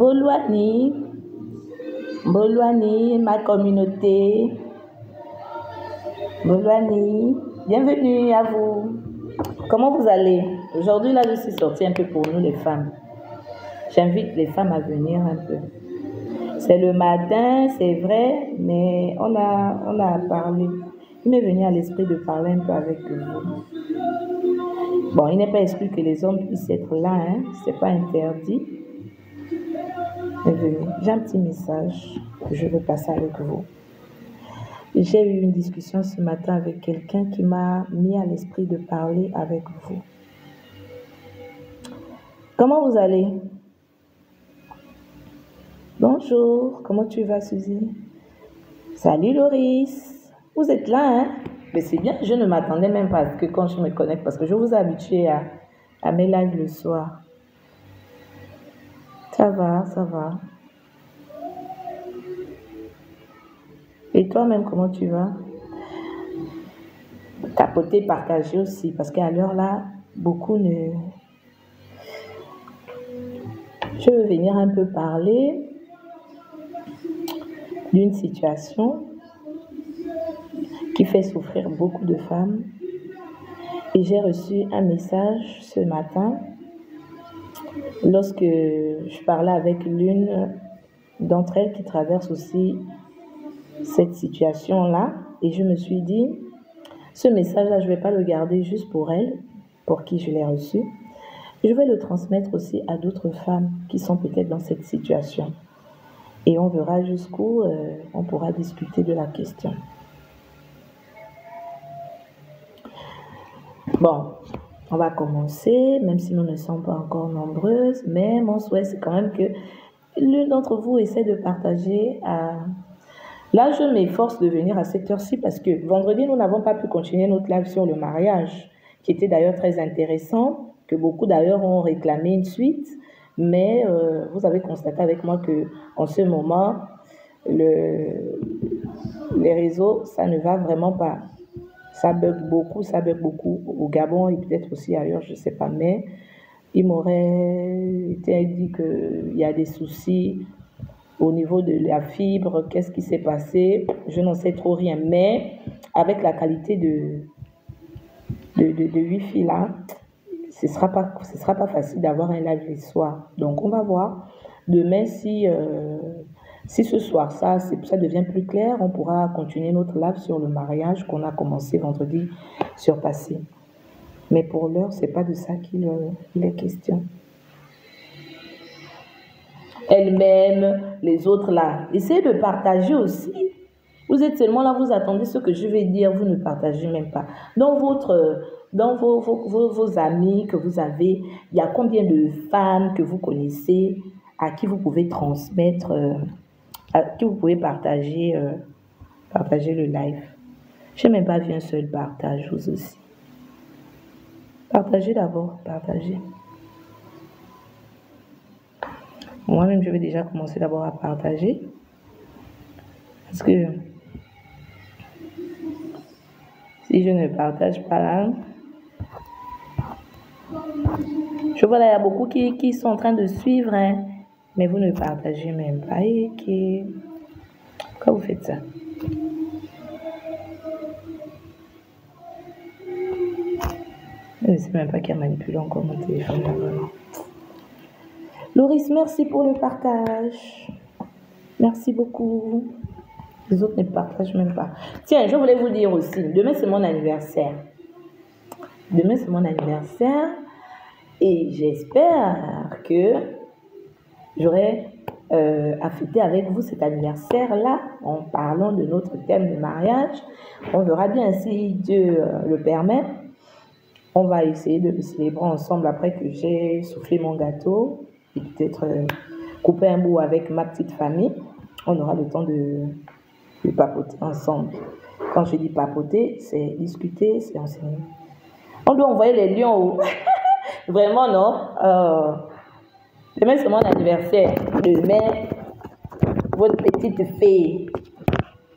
Bolwani, Bolwani, ma communauté. Bolwani, bienvenue à vous. Comment vous allez? Aujourd'hui, là, je suis sortie un peu pour nous, les femmes. J'invite les femmes à venir un peu. C'est le matin, c'est vrai, mais on a parlé. Il m'est venu à l'esprit de parler un peu avec vous. Bon, il n'est pas exclu que les hommes puissent être là, hein. C'est pas interdit. J'ai un petit message que je veux passer avec vous. J'ai eu une discussion ce matin avec quelqu'un qui m'a mis à l'esprit de parler avec vous. Comment vous allez? Bonjour, comment tu vas, Suzy? Salut, Loris. Vous êtes là, hein? Mais c'est bien, je ne m'attendais même pas que quand je me connecte, parce que je vous ai habitué à mes lives le soir. Ça va, ça va. Et toi-même, comment tu vas? Tapoter, partager aussi, parce qu'à l'heure là, beaucoup ne... Je veux venir un peu parler d'une situation qui fait souffrir beaucoup de femmes. Et j'ai reçu un message ce matin lorsque je parlais avec l'une d'entre elles qui traverse aussi cette situation-là. Et je me suis dit, ce message-là, je ne vais pas le garder juste pour elle, pour qui je l'ai reçu. Je vais le transmettre aussi à d'autres femmes qui sont peut-être dans cette situation. Et on verra jusqu'où on pourra discuter de la question. Bon, on va commencer, même si nous ne sommes pas encore nombreuses, mais mon souhait, c'est quand même que l'une d'entre vous essaie de partager. Là, je m'efforce de venir à cette heure-ci parce que vendredi, nous n'avons pas pu continuer notre live sur le mariage, qui était d'ailleurs très intéressant, que beaucoup d'ailleurs ont réclamé une suite, mais vous avez constaté avec moi qu'en ce moment, les réseaux, ça ne va vraiment pas. Ça bug beaucoup au Gabon et peut-être aussi ailleurs, je ne sais pas, mais il m'aurait été dit qu'il y a des soucis au niveau de la fibre, qu'est-ce qui s'est passé, je n'en sais trop rien, mais avec la qualité de Wi-Fi là, ce sera pas facile d'avoir un live le soir. Donc on va voir demain si ce soir ça devient plus clair, on pourra continuer notre live sur le mariage qu'on a commencé vendredi surpassé. Mais pour l'heure, c'est pas de ça qu'il est question. Elle-même, les autres là, essayez de partager aussi. Vous êtes seulement là, vous attendez ce que je vais dire, vous ne partagez même pas. Dans vos amis que vous avez, il y a combien de femmes que vous connaissez à qui vous pouvez transmettre, à qui vous pouvez partager le live. Je n'ai même pas vu un seul partage, vous aussi. Partagez d'abord, partagez. Moi-même, je vais déjà commencer d'abord à partager. Parce que si je ne partage pas là, je vois là, il y a beaucoup qui sont en train de suivre, hein, mais vous ne partagez même pas. Pourquoi vous faites ça? Je ne sais même pas qui a manipulé encore mon téléphone. Loris, merci pour le partage. Merci beaucoup. Les autres ne partagent même pas. Tiens, je voulais vous dire aussi, demain c'est mon anniversaire. Demain c'est mon anniversaire et j'espère que j'aurai à fêter avec vous cet anniversaire-là en parlant de notre thème de mariage. On verra bien si Dieu le permet. On va essayer de le célébrer ensemble après que j'ai soufflé mon gâteau et peut-être couper un bout avec ma petite famille. On aura le temps de papoter ensemble. Quand je dis papoter, c'est discuter, c'est enseigner. On doit envoyer les lions. Vraiment, non? Demain, c'est mon anniversaire. Demain, votre petite fille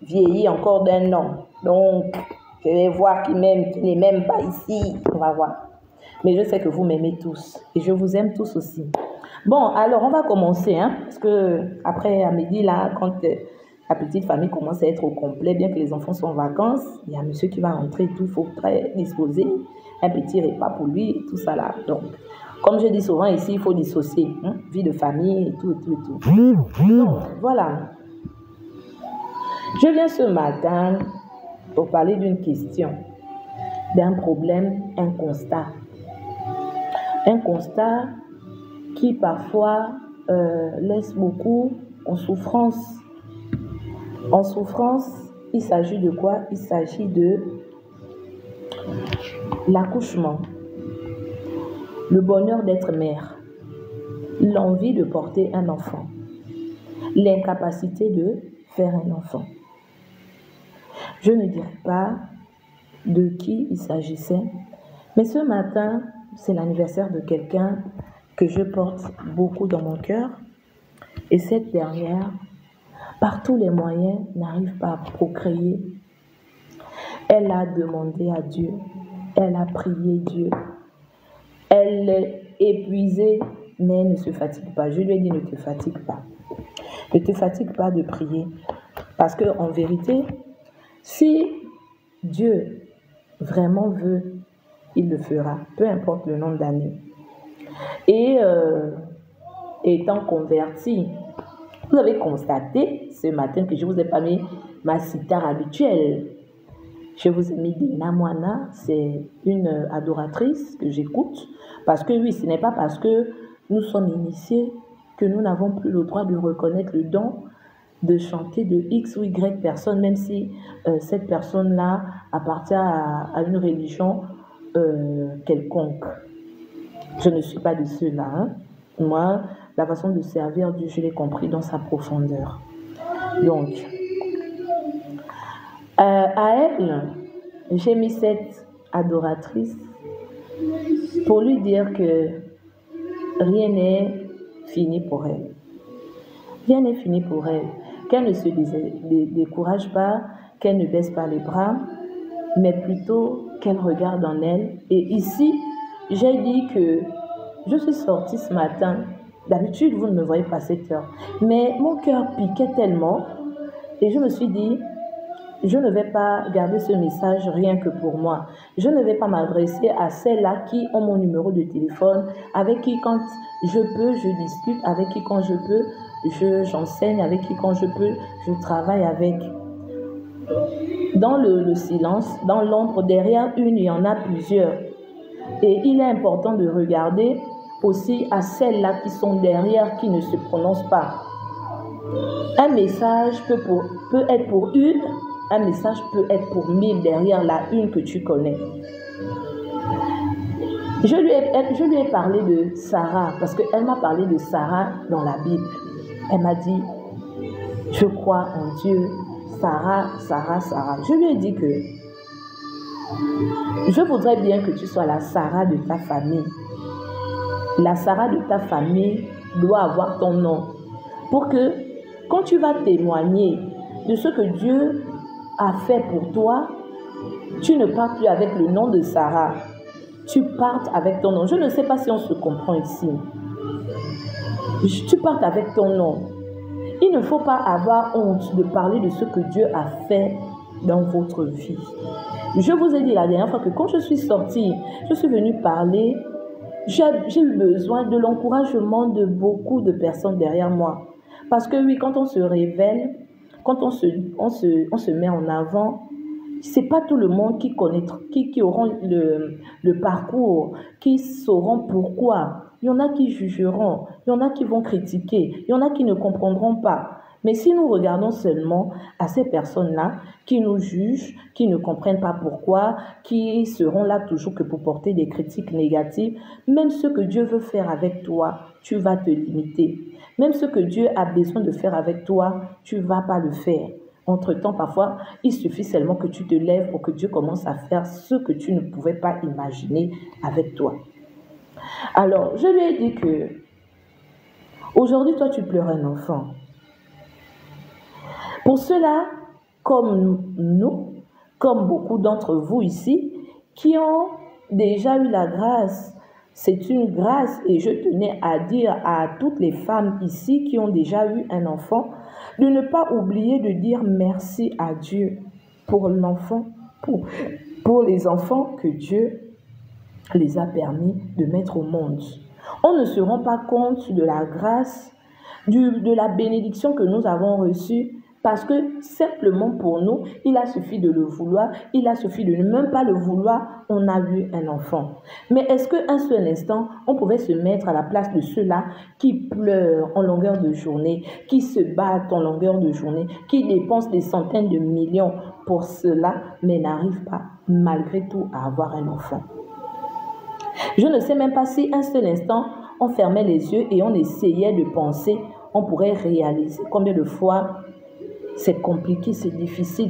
vieillit encore d'un an. Donc, je vais voir qui m'aime, qui n'est même pas ici. On va voir. Mais je sais que vous m'aimez tous. Et je vous aime tous aussi. Bon, alors on va commencer, hein, parce que après à midi, là, quand la petite famille commence à être au complet, bien que les enfants soient en vacances, il y a monsieur qui va rentrer et tout, il faut disposer un petit repas pour lui, tout ça là. Donc, comme je dis souvent ici, il faut dissocier, hein, vie de famille et tout, et tout, et tout. Donc, voilà. Je viens ce matin pour parler d'une question, d'un problème, un constat. Un constat qui parfois laisse beaucoup en souffrance. En souffrance, il s'agit de quoi? Il s'agit de l'accouchement, le bonheur d'être mère, l'envie de porter un enfant, l'incapacité de faire un enfant. Je ne dirai pas de qui il s'agissait, mais ce matin, c'est l'anniversaire de quelqu'un que je porte beaucoup dans mon cœur. Et cette dernière, par tous les moyens, n'arrive pas à procréer. Elle a demandé à Dieu, elle a prié Dieu. Elle est épuisée, mais elle ne se fatigue pas. Je lui ai dit, ne te fatigue pas. Ne te fatigue pas de prier. Parce qu'en vérité, si Dieu vraiment veut, il le fera, peu importe le nombre d'années. Et étant converti, vous avez constaté ce matin que je ne vous ai pas mis ma sitar habituelle. Je vous ai mis Dina Moana, c'est une adoratrice que j'écoute. Parce que oui, ce n'est pas parce que nous sommes initiés que nous n'avons plus le droit de reconnaître le don de chanter de X ou Y personne, même si cette personne-là appartient à une religion quelconque. Je ne suis pas de ceux-là. Hein. Moi, la façon de servir Dieu, je l'ai compris dans sa profondeur. Donc, à elle, j'ai mis cette adoratrice pour lui dire que rien n'est fini pour elle. Rien n'est fini pour elle. Qu'elle ne se décourage pas, qu'elle ne baisse pas les bras, mais plutôt qu'elle regarde en elle. Et ici, j'ai dit que je suis sortie ce matin. D'habitude, vous ne me voyez pas à cette heure. Mais mon cœur piquait tellement. Et je me suis dit, je ne vais pas garder ce message rien que pour moi. Je ne vais pas m'adresser à celles-là qui ont mon numéro de téléphone, avec qui quand je peux, je discute, avec qui quand je peux, j'enseigne, avec qui quand je peux, je travaille avec. Dans le silence, dans l'ombre, derrière une, il y en a plusieurs. Et il est important de regarder aussi à celles-là qui sont derrière, qui ne se prononcent pas. Un message peut être pour une, un message peut être pour 1000 derrière la une que tu connais. Je lui ai parlé de Sarah, parce qu'elle m'a parlé de Sarah dans la Bible. Elle m'a dit, je crois en Dieu, Sarah. Je lui ai dit que je voudrais bien que tu sois la Sarah de ta famille. La Sarah de ta famille doit avoir ton nom. Pour que quand tu vas témoigner de ce que Dieu a fait pour toi, tu ne partes plus avec le nom de Sarah. Tu partes avec ton nom. Je ne sais pas si on se comprend ici. Tu partes avec ton nom. Il ne faut pas avoir honte de parler de ce que Dieu a fait dans votre vie. Je vous ai dit la dernière fois que quand je suis sortie, je suis venue parler, j'ai eu besoin de l'encouragement de beaucoup de personnes derrière moi. Parce que oui, quand on se révèle, quand on se met en avant, c'est pas tout le monde qui connaîtra, qui auront le parcours, qui sauront pourquoi. Il y en a qui jugeront, il y en a qui vont critiquer, il y en a qui ne comprendront pas. Mais si nous regardons seulement à ces personnes-là qui nous jugent, qui ne comprennent pas pourquoi, qui seront là toujours que pour porter des critiques négatives, même ce que Dieu veut faire avec toi, tu vas te limiter. Même ce que Dieu a besoin de faire avec toi, tu ne vas pas le faire. Entre-temps, parfois, il suffit seulement que tu te lèves pour que Dieu commence à faire ce que tu ne pouvais pas imaginer avec toi. Alors, je lui ai dit que aujourd'hui, toi, tu pleures un enfant. Pour cela, comme nous, comme beaucoup d'entre vous ici, qui ont déjà eu la grâce C'est une grâce et je tenais à dire à toutes les femmes ici qui ont déjà eu un enfant de ne pas oublier de dire merci à Dieu pour l'enfant, pour les enfants que Dieu les a permis de mettre au monde. On ne se rend pas compte de la grâce, de la bénédiction que nous avons reçue parce que simplement pour nous, il a suffi de le vouloir, il a suffi de ne même pas le vouloir, on a eu un enfant. Mais est-ce qu'un seul instant, on pouvait se mettre à la place de ceux-là qui pleurent en longueur de journée, qui se battent en longueur de journée, qui dépensent des centaines de millions pour cela, mais n'arrivent pas malgré tout à avoir un enfant? Je ne sais même pas si un seul instant, on fermait les yeux et on essayait de penser, on pourrait réaliser combien de fois c'est compliqué, c'est difficile,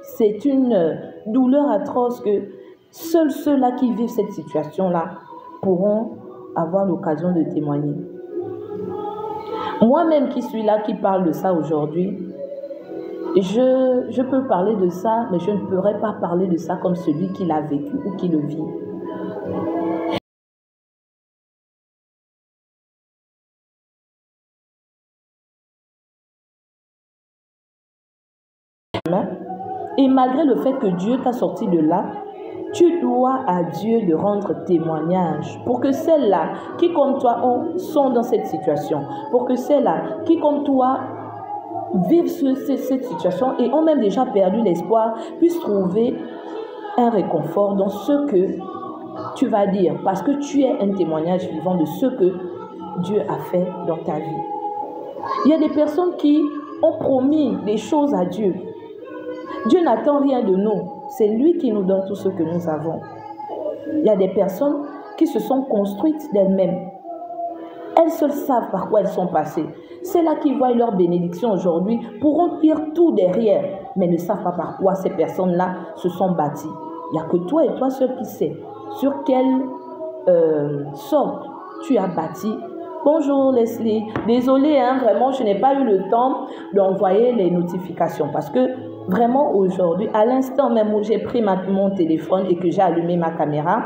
c'est une douleur atroce que seuls ceux-là qui vivent cette situation-là pourront avoir l'occasion de témoigner. Moi-même qui suis là, qui parle de ça aujourd'hui, je peux parler de ça, mais je ne pourrais pas parler de ça comme celui qui l'a vécu ou qui le vit. Et malgré le fait que Dieu t'a sorti de là, tu dois à Dieu de rendre témoignage pour que celles-là qui comme toi sont dans cette situation, pour que celles-là qui comme toi vivent cette situation et ont même déjà perdu l'espoir, puissent trouver un réconfort dans ce que tu vas dire, parce que tu es un témoignage vivant de ce que Dieu a fait dans ta vie. Il y a des personnes qui ont promis des choses à Dieu. Dieu n'attend rien de nous. C'est lui qui nous donne tout ce que nous avons. Il y a des personnes qui se sont construites d'elles-mêmes. Elles seules savent par quoi elles sont passées. Celles-là qui voient leur bénédiction aujourd'hui pourront dire tout derrière, mais ne savent pas par quoi ces personnes-là se sont bâties. Il n'y a que toi et toi seul qui sais sur quelle sorte tu as bâti. Bonjour Leslie, désolée, vraiment je n'ai pas eu le temps d'envoyer les notifications parce que vraiment aujourd'hui, à l'instant même où j'ai pris mon téléphone et que j'ai allumé ma caméra,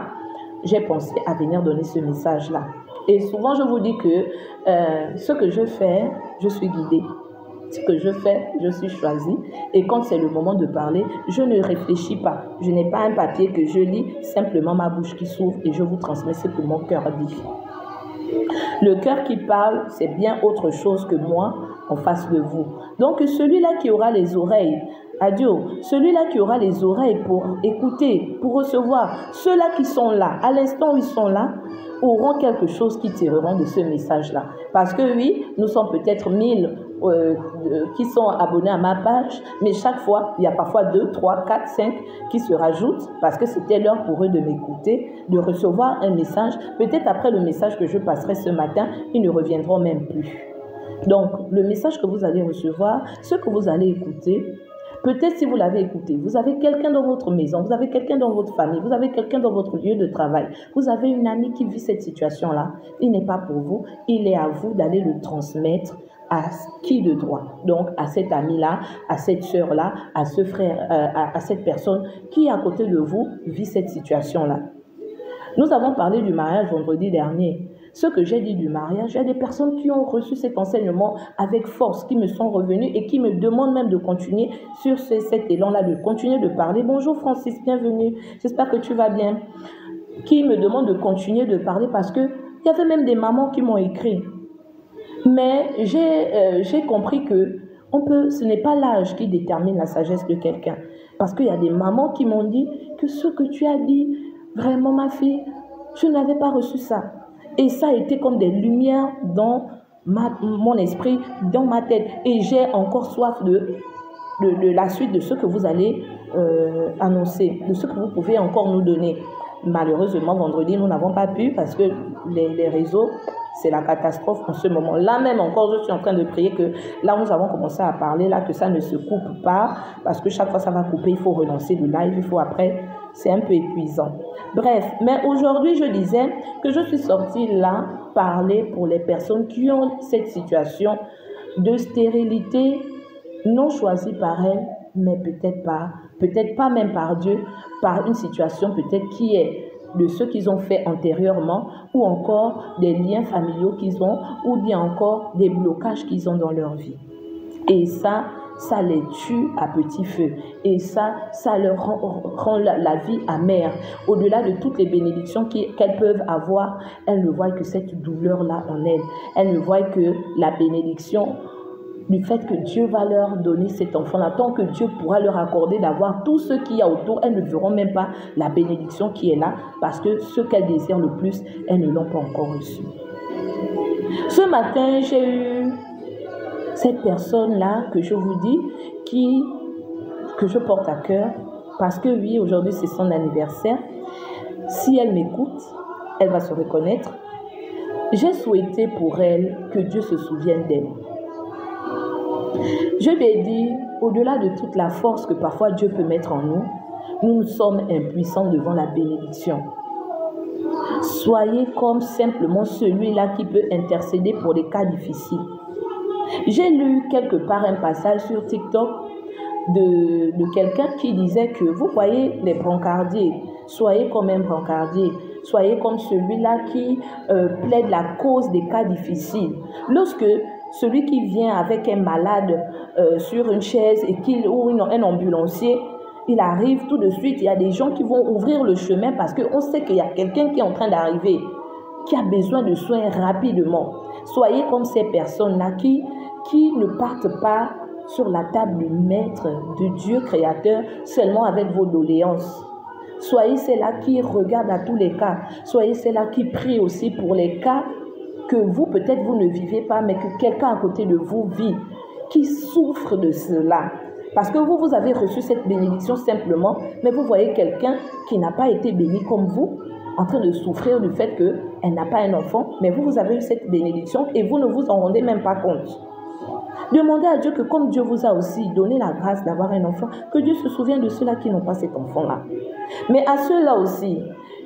j'ai pensé à venir donner ce message-là. Et souvent je vous dis que ce que je fais, je suis guidée. Ce que je fais, je suis choisie. Et quand c'est le moment de parler, je ne réfléchis pas. Je n'ai pas un papier que je lis, simplement ma bouche qui s'ouvre et je vous transmets ce que mon cœur dit. Le cœur qui parle, c'est bien autre chose que moi en face de vous. Donc celui-là qui aura les oreilles, adieu, celui-là qui aura les oreilles pour écouter, pour recevoir, ceux-là qui sont là, à l'instant où ils sont là, auront quelque chose qui tireront de ce message-là. Parce que oui, nous sommes peut-être 1000 qui sont abonnés à ma page, mais chaque fois, il y a parfois 2, 3, 4, 5 qui se rajoutent parce que c'était l'heure pour eux de m'écouter, de recevoir un message. Peut-être après le message que je passerai ce matin, ils ne reviendront même plus. Donc, le message que vous allez recevoir, ce que vous allez écouter, peut-être si vous l'avez écouté, vous avez quelqu'un dans votre maison, vous avez quelqu'un dans votre famille, vous avez quelqu'un dans votre lieu de travail, vous avez une amie qui vit cette situation-là, il n'est pas pour vous, il est à vous d'aller le transmettre à qui de droit. Donc, à cet ami-là, à cette sœur-là, à ce frère, à cette personne qui, à côté de vous, vit cette situation-là. Nous avons parlé du mariage vendredi dernier. Ce que j'ai dit du mariage, il y a des personnes qui ont reçu cet enseignement avec force, qui me sont revenues et qui me demandent même de continuer sur cet élan-là, de continuer de parler. Bonjour Francis, bienvenue, j'espère que tu vas bien. Qui me demandent de continuer de parler parce qu'il y avait même des mamans qui m'ont écrit. Mais j'ai compris que ce n'est pas l'âge qui détermine la sagesse de quelqu'un. Parce qu'il y a des mamans qui m'ont dit que ce que tu as dit, vraiment ma fille, je n'avais pas reçu ça. Et ça a été comme des lumières dans mon esprit, dans ma tête. Et j'ai encore soif de la suite de ce que vous allez annoncer, de ce que vous pouvez encore nous donner. Malheureusement, vendredi, nous n'avons pas pu parce que les réseaux, c'est la catastrophe en ce moment. Là même encore, je suis en train de prier que là où nous avons commencé à parler, là, que ça ne se coupe pas parce que chaque fois ça va couper, il faut relancer le live, il faut après, c'est un peu épuisant. Bref, mais aujourd'hui, je disais que je suis sortie là parler pour les personnes qui ont cette situation de stérilité non choisie par elles, mais peut-être pas même par Dieu, par une situation peut-être qui est de ce qu'ils ont fait antérieurement, ou encore des liens familiaux qu'ils ont, ou bien encore des blocages qu'ils ont dans leur vie. Et ça les tue à petit feu. Et ça leur rend la vie amère. Au-delà de toutes les bénédictions qu'elles peuvent avoir, elles ne voient que cette douleur-là en elles. Elles ne voient que la bénédiction du fait que Dieu va leur donner cet enfant-là. Tant que Dieu pourra leur accorder d'avoir tout ce qu'il y a autour, elles ne verront même pas la bénédiction qui est là, parce que ce qu'elles désirent le plus, elles ne l'ont pas encore reçu. Ce matin, j'ai eu cette personne-là que je vous dis, que je porte à cœur, parce que oui, aujourd'hui c'est son anniversaire. Si elle m'écoute, elle va se reconnaître. J'ai souhaité pour elle que Dieu se souvienne d'elle. Je lui ai dit, au-delà de toute la force que parfois Dieu peut mettre en nous, nous sommes impuissants devant la bénédiction. Soyez comme simplement celui-là qui peut intercéder pour les cas difficiles. J'ai lu quelque part un passage sur TikTok de quelqu'un qui disait que, vous voyez les brancardiers, soyez comme un brancardier, soyez comme celui-là qui plaide la cause des cas difficiles. Lorsque celui qui vient avec un malade sur une chaise ou un ambulancier, il arrive tout de suite, il y a des gens qui vont ouvrir le chemin parce qu'on sait qu'il y a quelqu'un qui est en train d'arriver, qui a besoin de soins rapidement. Soyez comme ces personnes-là qui ne partent pas sur la table du Maître, de Dieu créateur, seulement avec vos doléances. Soyez celles-là qui regardent à tous les cas. Soyez celles-là qui prient aussi pour les cas que vous, peut-être vous ne vivez pas, mais que quelqu'un à côté de vous vit, qui souffre de cela. Parce que vous avez reçu cette bénédiction simplement, mais vous voyez quelqu'un qui n'a pas été béni comme vous, en train de souffrir du fait qu'elle n'a pas un enfant, mais vous avez eu cette bénédiction et vous ne vous en rendez même pas compte. Demandez à Dieu que comme Dieu vous a aussi donné la grâce d'avoir un enfant, que Dieu se souvienne de ceux-là qui n'ont pas cet enfant-là. Mais à ceux-là aussi,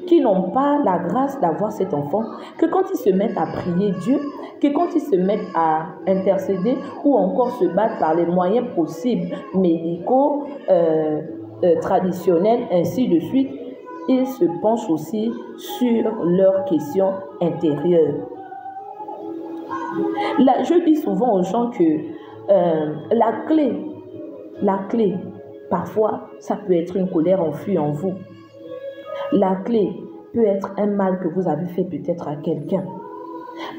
qui n'ont pas la grâce d'avoir cet enfant, que quand ils se mettent à prier Dieu, que quand ils se mettent à intercéder ou encore se battre par les moyens possibles, médicaux, traditionnels, ainsi de suite, ils se penchent aussi sur leurs questions intérieures. Là, je dis souvent aux gens que la clé, parfois, ça peut être une colère enfuie en vous. La clé peut être un mal que vous avez fait peut-être à quelqu'un.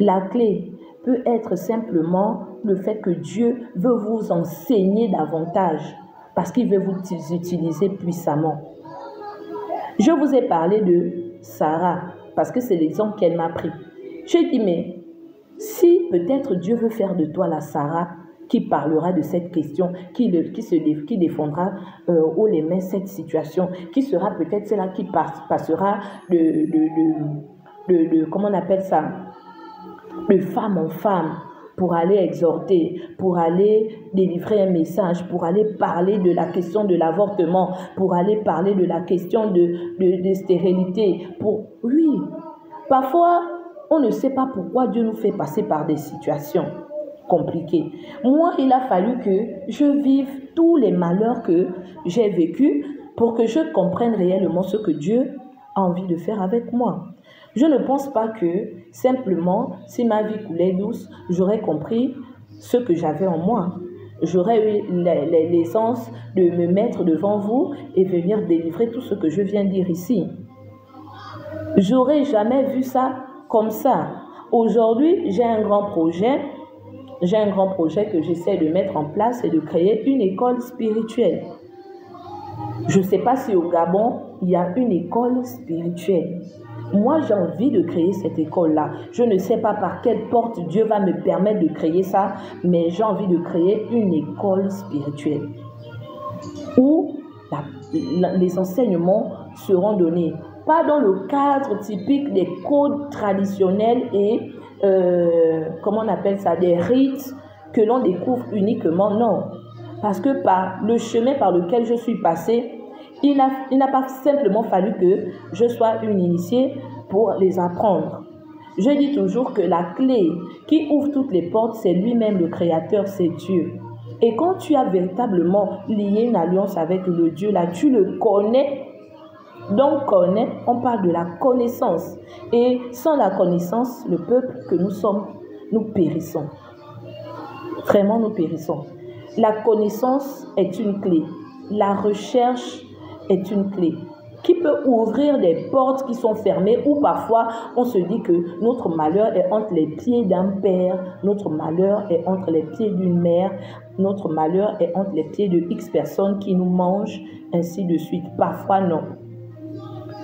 La clé peut être simplement le fait que Dieu veut vous enseigner davantage parce qu'il veut vous utiliser puissamment. Je vous ai parlé de Sarah parce que c'est l'exemple qu'elle m'a pris. J'ai dit, mais si peut-être Dieu veut faire de toi la Sarah qui parlera de cette question, qui défendra haut les mains cette situation, qui sera peut-être celle-là qui passera comment on appelle ça, de femme en femme, pour aller exhorter, pour aller délivrer un message, pour aller parler de la question de l'avortement, pour aller parler de la question de stérilité. Oui, parfois, on ne sait pas pourquoi Dieu nous fait passer par des situations compliquées. Moi, il a fallu que je vive tous les malheurs que j'ai vécus pour que je comprenne réellement ce que Dieu a envie de faire avec moi. Je ne pense pas que simplement, si ma vie coulait douce, j'aurais compris ce que j'avais en moi. J'aurais eu l'essence de me mettre devant vous et venir délivrer tout ce que je viens de dire ici. J'aurais jamais vu ça comme ça. Aujourd'hui, j'ai un grand projet que j'essaie de mettre en place et de créer une école spirituelle. Je ne sais pas si au Gabon, il y a une école spirituelle. Moi, j'ai envie de créer cette école-là. Je ne sais pas par quelle porte Dieu va me permettre de créer ça, mais j'ai envie de créer une école spirituelle où les enseignements seront donnés. Pas dans le cadre typique des codes traditionnels et, comment on appelle ça, des rites que l'on découvre uniquement, non. Parce que par le chemin par lequel je suis passée, il n'a pas simplement fallu que je sois une initiée pour les apprendre. Je dis toujours que la clé qui ouvre toutes les portes, c'est lui-même le Créateur, c'est Dieu. Et quand tu as véritablement lié une alliance avec le Dieu là, tu le connais Donc, connaît, on parle de la connaissance. Et sans la connaissance, le peuple que nous sommes, nous périssons. Vraiment, nous périssons. La connaissance est une clé. La recherche est une clé qui peut ouvrir des portes qui sont fermées, ou parfois on se dit que notre malheur est entre les pieds d'un père, notre malheur est entre les pieds d'une mère, notre malheur est entre les pieds de X personnes qui nous mangent, ainsi de suite. Parfois non.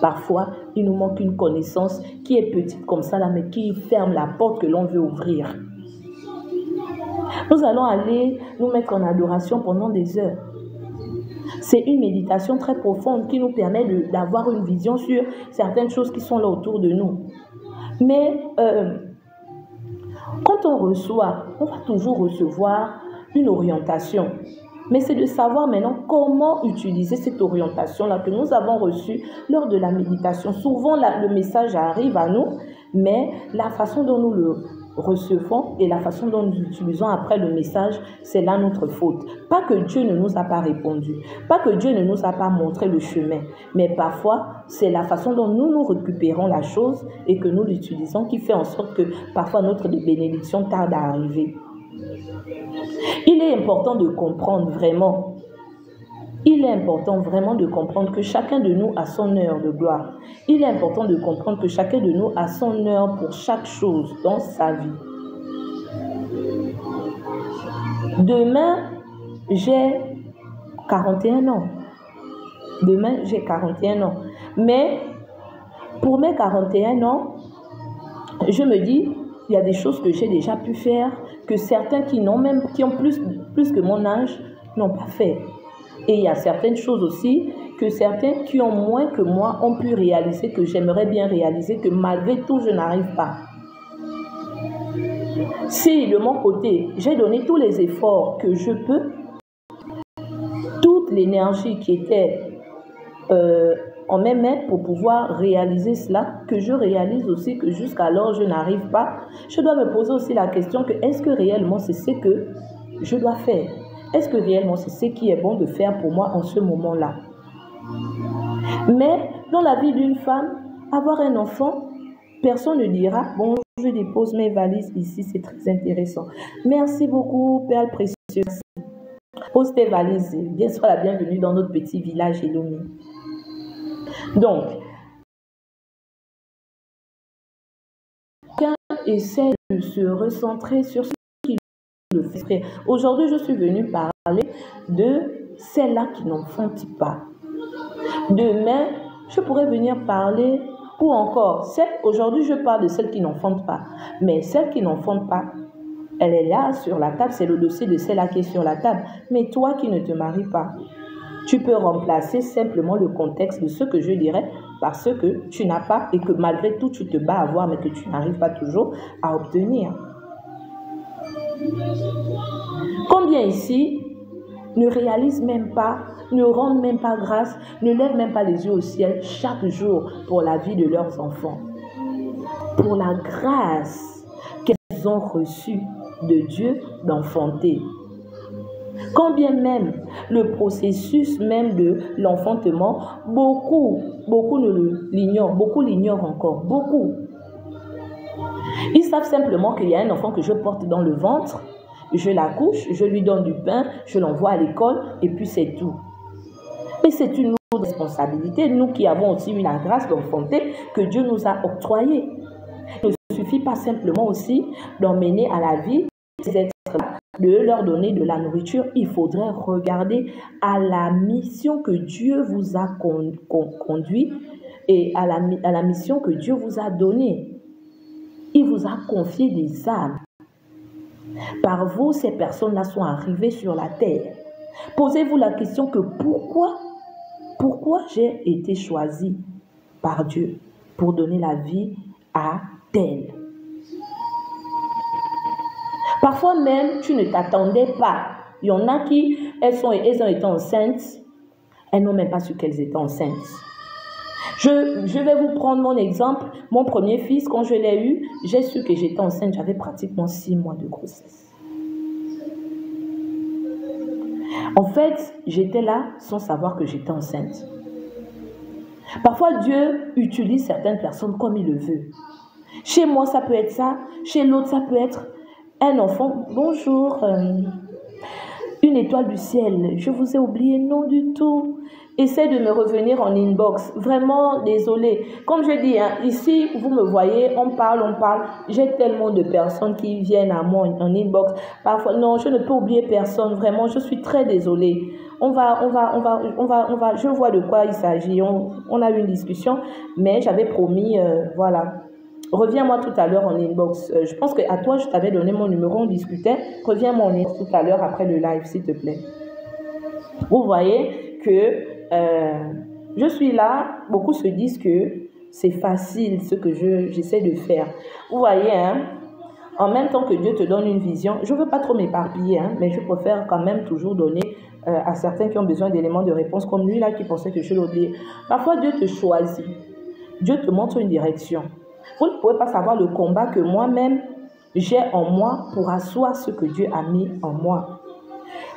Parfois, il nous manque une connaissance qui est petite comme ça, là, mais qui ferme la porte que l'on veut ouvrir. Nous allons aller nous mettre en adoration pendant des heures. C'est une méditation très profonde qui nous permet d'avoir une vision sur certaines choses qui sont là autour de nous. Mais quand on reçoit, on va toujours recevoir une orientation. Mais c'est de savoir maintenant comment utiliser cette orientation-là que nous avons reçue lors de la méditation. Souvent, le message arrive à nous, mais la façon dont nous le recevons et la façon dont nous utilisons après le message, c'est là notre faute. Pas que Dieu ne nous a pas répondu, pas que Dieu ne nous a pas montré le chemin, mais parfois, c'est la façon dont nous récupérons la chose et que nous l'utilisons qui fait en sorte que parfois notre bénédiction tarde à arriver. Il est important de comprendre vraiment, que chacun de nous a son heure de gloire. Il est important de comprendre que chacun de nous a son heure pour chaque chose dans sa vie. Demain, j'ai 41 ans. Mais pour mes 41 ans, je me dis, il y a des choses que j'ai déjà pu faire, que certains qui ont plus que mon âge n'ont pas fait. Et il y a certaines choses aussi que certains qui ont moins que moi ont pu réaliser, que j'aimerais bien réaliser, que malgré tout, je n'arrive pas. Si de mon côté, j'ai donné tous les efforts que je peux, toute l'énergie qui était en mes mains pour pouvoir réaliser cela, que je réalise aussi que jusqu'alors je n'arrive pas, je dois me poser aussi la question que est-ce que réellement c'est ce que je dois faire? Est-ce que réellement c'est ce qui est bon de faire pour moi en ce moment-là? Mais dans la vie d'une femme, avoir un enfant, personne ne dira « Bon, je dépose mes valises ici, c'est très intéressant. » Merci beaucoup, Perle précieuse. Pose tes valises, bien sois la bienvenue dans notre petit village Elomi. Donc, chacun essaie de se recentrer sur ce qu'il le fait. Aujourd'hui, je suis venue parler de celles-là qui n'enfantent pas. Demain, je pourrais venir parler, ou encore, aujourd'hui, je parle de celles qui n'enfantent pas. Mais celles qui n'enfantent pas, elle est là sur la table, c'est le dossier de celle-là qui est sur la table. Mais toi qui ne te maries pas, tu peux remplacer simplement le contexte de ce que je dirais par ce que tu n'as pas et que malgré tout tu te bats à avoir mais que tu n'arrives pas toujours à obtenir. Combien ici ne réalisent même pas, ne rendent même pas grâce, ne lèvent même pas les yeux au ciel chaque jour pour la vie de leurs enfants, pour la grâce qu'elles ont reçue de Dieu d'enfanter. Quand même le processus même de l'enfantement, beaucoup l'ignorent, beaucoup l'ignorent encore, beaucoup. Ils savent simplement qu'il y a un enfant que je porte dans le ventre, je l'accouche, je lui donne du pain, je l'envoie à l'école et puis c'est tout. Mais c'est une lourde responsabilité, nous qui avons aussi eu la grâce d'enfanter, que Dieu nous a octroyée. Il ne suffit pas simplement aussi d'emmener à la vie ces êtres-là, de leur donner de la nourriture. Il faudrait regarder à la mission que Dieu vous a conduit et à la mission que Dieu vous a donnée. Il vous a confié des âmes. Par vous, ces personnes-là sont arrivées sur la terre. Posez-vous la question que pourquoi j'ai été choisie par Dieu pour donner la vie à tel. Parfois même, tu ne t'attendais pas. Il y en a qui, elles ont été enceintes, elles n'ont même pas su qu'elles étaient enceintes. Je vais vous prendre mon exemple. Mon premier fils, quand je l'ai eu, j'ai su que j'étais enceinte. J'avais pratiquement 6 mois de grossesse. En fait, j'étais là sans savoir que j'étais enceinte. Parfois, Dieu utilise certaines personnes comme il le veut. Chez moi, ça peut être ça. Chez l'autre, ça peut être un enfant. Bonjour, une étoile du ciel. Je vous ai oublié, non du tout. Essaie de me revenir en inbox. Vraiment, désolé. Comme je dis, hein, ici, vous me voyez, on parle. J'ai tellement de personnes qui viennent à moi en inbox. Parfois, non, je ne peux oublier personne. Vraiment, je suis très désolée. Je vois de quoi il s'agit. On a eu une discussion, mais j'avais promis, voilà. Reviens-moi tout à l'heure en inbox. Je pense qu'à toi, je t'avais donné mon numéro, on discutait. Reviens-moi en inbox tout à l'heure après le live, s'il te plaît. Vous voyez que je suis là. Beaucoup se disent que c'est facile ce que j'essaie de faire. Vous voyez, hein, en même temps que Dieu te donne une vision, je ne veux pas trop m'éparpiller, hein, mais je préfère quand même toujours donner à certains qui ont besoin d'éléments de réponse, comme lui là qui pensait que je l'ai oublié. Parfois, Dieu te choisit. Dieu te montre une direction. Vous ne pouvez pas savoir le combat que moi-même j'ai en moi pour asseoir ce que Dieu a mis en moi.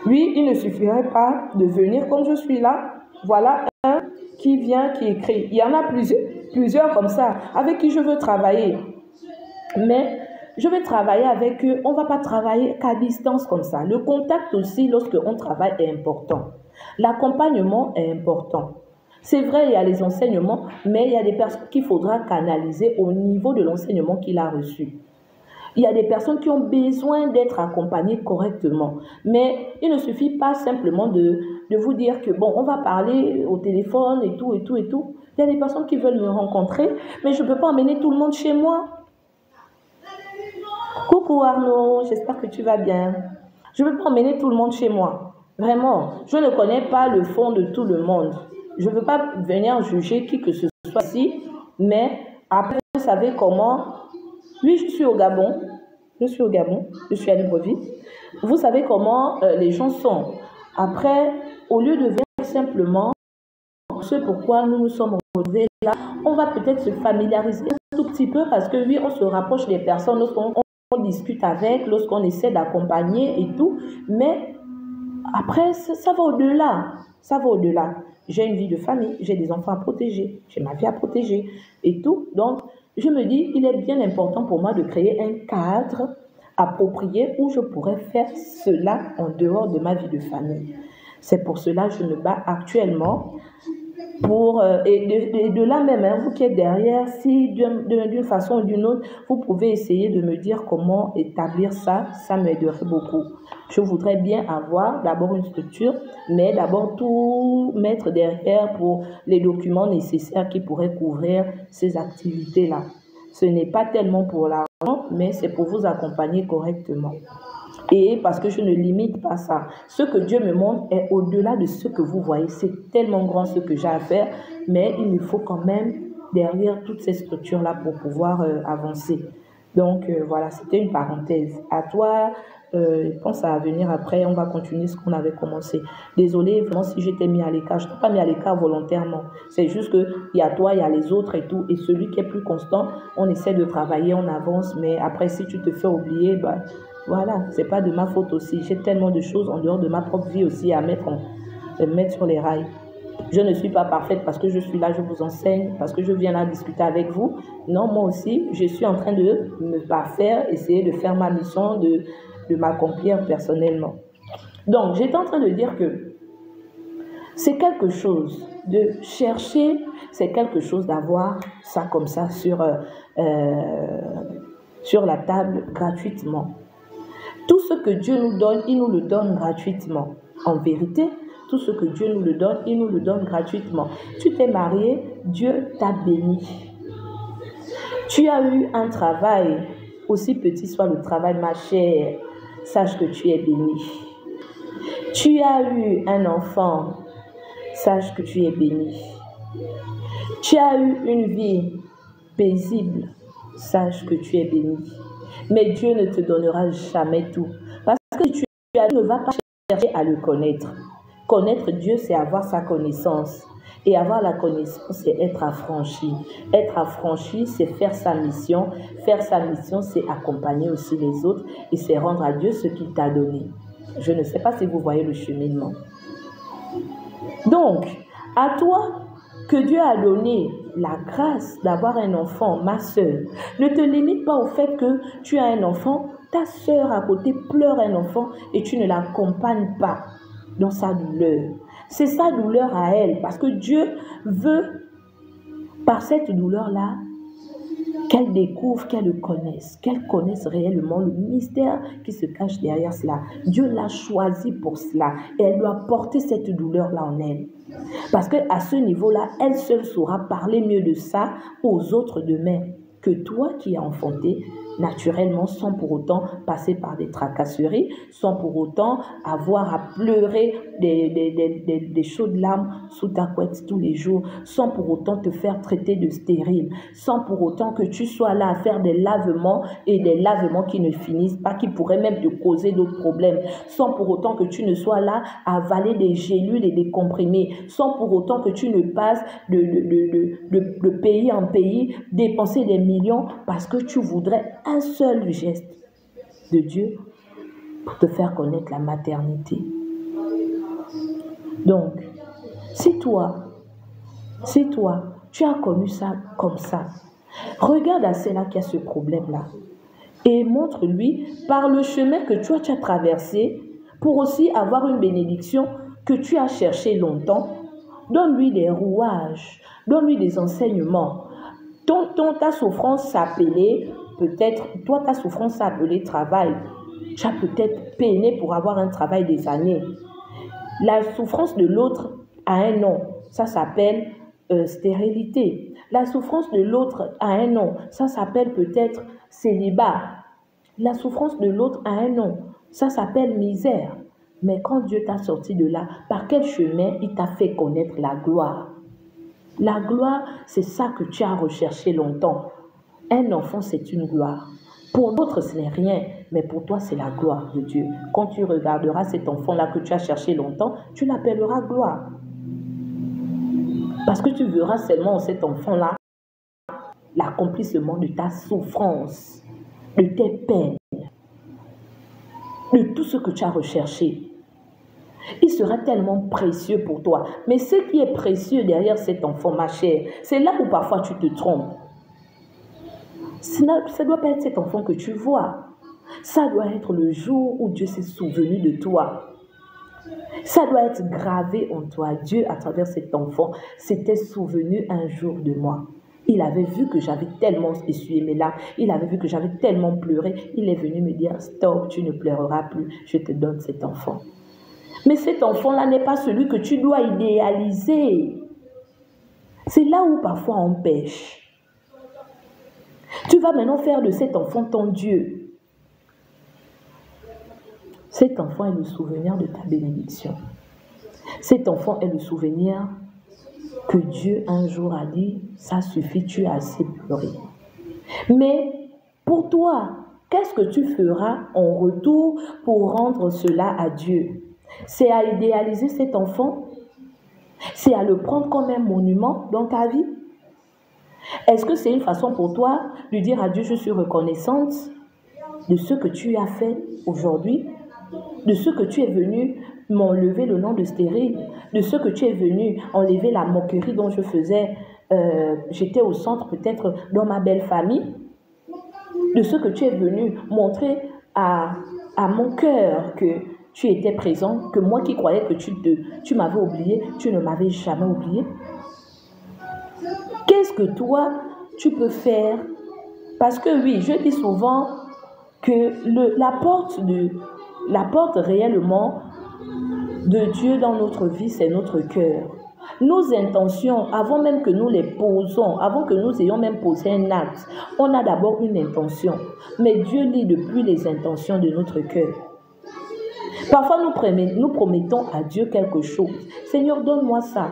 Lui, il ne suffirait pas de venir comme je suis là. Voilà un qui vient, qui écrit. Il y en a plusieurs comme ça, avec qui je veux travailler. Mais je vais travailler avec eux. On ne va pas travailler qu'à distance comme ça. Le contact aussi, lorsqu'on travaille, est important. L'accompagnement est important. C'est vrai, il y a les enseignements, mais il y a des personnes qu'il faudra canaliser au niveau de l'enseignement qu'il a reçu. Il y a des personnes qui ont besoin d'être accompagnées correctement. Mais il ne suffit pas simplement de vous dire que, bon, on va parler au téléphone et tout. Il y a des personnes qui veulent me rencontrer, mais je ne peux pas emmener tout le monde chez moi. Coucou Arnaud, j'espère que tu vas bien. Je ne peux pas emmener tout le monde chez moi. Vraiment, je ne connais pas le fond de tout le monde. Je ne veux pas venir juger qui que ce soit ici, mais après, vous savez comment... Oui, je suis au Gabon. Je suis à Libreville. Vous savez comment les gens sont. Après, au lieu de venir simplement, ce pourquoi nous nous sommes retrouvés là, on va peut-être se familiariser un tout petit peu parce que oui, on se rapproche des personnes lorsqu'on discute avec, lorsqu'on essaie d'accompagner et tout. Mais après, ça va au-delà. Ça va au-delà. J'ai une vie de famille, j'ai des enfants à protéger, j'ai ma vie à protéger et tout. Donc, je me dis, il est bien important pour moi de créer un cadre approprié où je pourrais faire cela en dehors de ma vie de famille. C'est pour cela que je me bats actuellement et de là même, hein, vous qui êtes derrière, si d'une façon ou d'une autre, vous pouvez essayer de me dire comment établir ça, ça m'aiderait beaucoup. Je voudrais bien avoir d'abord une structure, mais d'abord tout mettre derrière pour les documents nécessaires qui pourraient couvrir ces activités-là. Ce n'est pas tellement pour l'argent, mais c'est pour vous accompagner correctement. Et parce que je ne limite pas ça. Ce que Dieu me montre est au-delà de ce que vous voyez. C'est tellement grand ce que j'ai à faire, mais il me faut quand même derrière toutes ces structures-là pour pouvoir avancer. Donc voilà, c'était une parenthèse. À toi, pense à venir après, on va continuer ce qu'on avait commencé. Désolée, vraiment, si j'étais mis à l'écart. Je ne t'ai pas mis à l'écart volontairement. C'est juste qu'il y a toi, il y a les autres et tout. Et celui qui est plus constant, on essaie de travailler, on avance. Mais après, si tu te fais oublier, bah, voilà, c'est pas de ma faute aussi. J'ai tellement de choses en dehors de ma propre vie aussi à mettre sur les rails. Je ne suis pas parfaite parce que je suis là, je vous enseigne, parce que je viens là discuter avec vous. Non, moi aussi, je suis en train de me parfaire, essayer de faire ma mission, de m'accomplir personnellement. Donc, j'étais en train de dire que c'est quelque chose de chercher, c'est quelque chose d'avoir ça comme ça sur la table gratuitement. Tout ce que Dieu nous donne, il nous le donne gratuitement. En vérité, tout ce que Dieu nous le donne, il nous le donne gratuitement. Tu t'es marié, Dieu t'a béni. Tu as eu un travail, aussi petit soit le travail, ma chère, sache que tu es béni. Tu as eu un enfant, sache que tu es béni. Tu as eu une vie paisible, sache que tu es béni. Mais Dieu ne te donnera jamais tout. Parce que tu ne vas pas chercher à le connaître. Connaître Dieu, c'est avoir sa connaissance. Et avoir la connaissance, c'est être affranchi. Être affranchi, c'est faire sa mission. Faire sa mission, c'est accompagner aussi les autres. Et c'est rendre à Dieu ce qu'il t'a donné. Je ne sais pas si vous voyez le cheminement. Donc, à toi que Dieu a donné la grâce d'avoir un enfant, ma soeur, ne te limite pas au fait que tu as un enfant, ta soeur à côté pleure un enfant et tu ne l'accompagnes pas dans sa douleur. C'est sa douleur à elle, parce que Dieu veut, par cette douleur-là, qu'elle découvre, qu'elle connaisse réellement le mystère qui se cache derrière cela. Dieu l'a choisi pour cela et elle doit porter cette douleur-là en elle. Parce qu'à ce niveau-là, elle seule saura parler mieux de ça aux autres demain que toi qui as enfanté naturellement, sans pour autant passer par des tracasseries, sans pour autant avoir à pleurer des chaudes larmes sous ta couette tous les jours, sans pour autant te faire traiter de stérile, sans pour autant que tu sois là à faire des lavements et des lavements qui ne finissent pas, qui pourraient même te causer d'autres problèmes, sans pour autant que tu ne sois là à avaler des gélules et des comprimés, sans pour autant que tu ne passes de pays en pays, dépenser des millions parce que tu voudrais un seul geste de Dieu pour te faire connaître la maternité. Donc, si toi, tu as connu ça comme ça, regarde à celle-là qui a ce problème-là et montre-lui par le chemin que toi tu as traversé pour aussi avoir une bénédiction que tu as cherché longtemps. Donne-lui des rouages, donne-lui des enseignements. Ta souffrance s'appelait peut-être, toi ta souffrance s'appelait travail. Tu as peut-être peiné pour avoir un travail des années. La souffrance de l'autre a un nom, ça s'appelle stérilité. La souffrance de l'autre a un nom, ça s'appelle peut-être célibat. La souffrance de l'autre a un nom, ça s'appelle misère. Mais quand Dieu t'a sorti de là, par quel chemin il t'a fait connaître la gloire? La gloire, c'est ça que tu as recherché longtemps. Un enfant, c'est une gloire. Pour d'autres, ce n'est rien, mais pour toi, c'est la gloire de Dieu. Quand tu regarderas cet enfant-là que tu as cherché longtemps, tu l'appelleras gloire. Parce que tu verras seulement en cet enfant-là l'accomplissement de ta souffrance, de tes peines, de tout ce que tu as recherché. Il sera tellement précieux pour toi. Mais ce qui est précieux derrière cet enfant, ma chère, c'est là où parfois tu te trompes. Ça ne doit pas être cet enfant que tu vois. Ça doit être le jour où Dieu s'est souvenu de toi. Ça doit être gravé en toi. Dieu, à travers cet enfant, s'était souvenu un jour de moi. Il avait vu que j'avais tellement essuyé mes larmes. Il avait vu que j'avais tellement pleuré. Il est venu me dire, stop, tu ne pleureras plus. Je te donne cet enfant. Mais cet enfant-là n'est pas celui que tu dois idéaliser. C'est là où parfois on pêche. Tu vas maintenant faire de cet enfant ton Dieu. Cet enfant est le souvenir de ta bénédiction. Cet enfant est le souvenir que Dieu un jour a dit, ça suffit, tu as assez pleuré. Mais pour toi, qu'est-ce que tu feras en retour pour rendre cela à Dieu? C'est à idéaliser cet enfant? C'est à le prendre comme un monument dans ta vie? Est-ce que c'est une façon pour toi de dire à Dieu, je suis reconnaissante de ce que tu as fait aujourd'hui, de ce que tu es venu m'enlever le nom de stérile, de ce que tu es venu enlever la moquerie dont je faisais, j'étais au centre peut-être dans ma belle famille, de ce que tu es venu montrer à mon cœur que tu étais présent, que moi qui croyais que tu m'avais oublié, tu ne m'avais jamais oublié. Qu'est-ce que toi, tu peux faire? Parce que oui, je dis souvent que la porte réellement de Dieu dans notre vie, c'est notre cœur. Nos intentions, avant même que nous les posons, avant que nous ayons même posé un acte, on a d'abord une intention. Mais Dieu lit depuis les intentions de notre cœur. Parfois, nous promettons à Dieu quelque chose. Seigneur, donne-moi ça.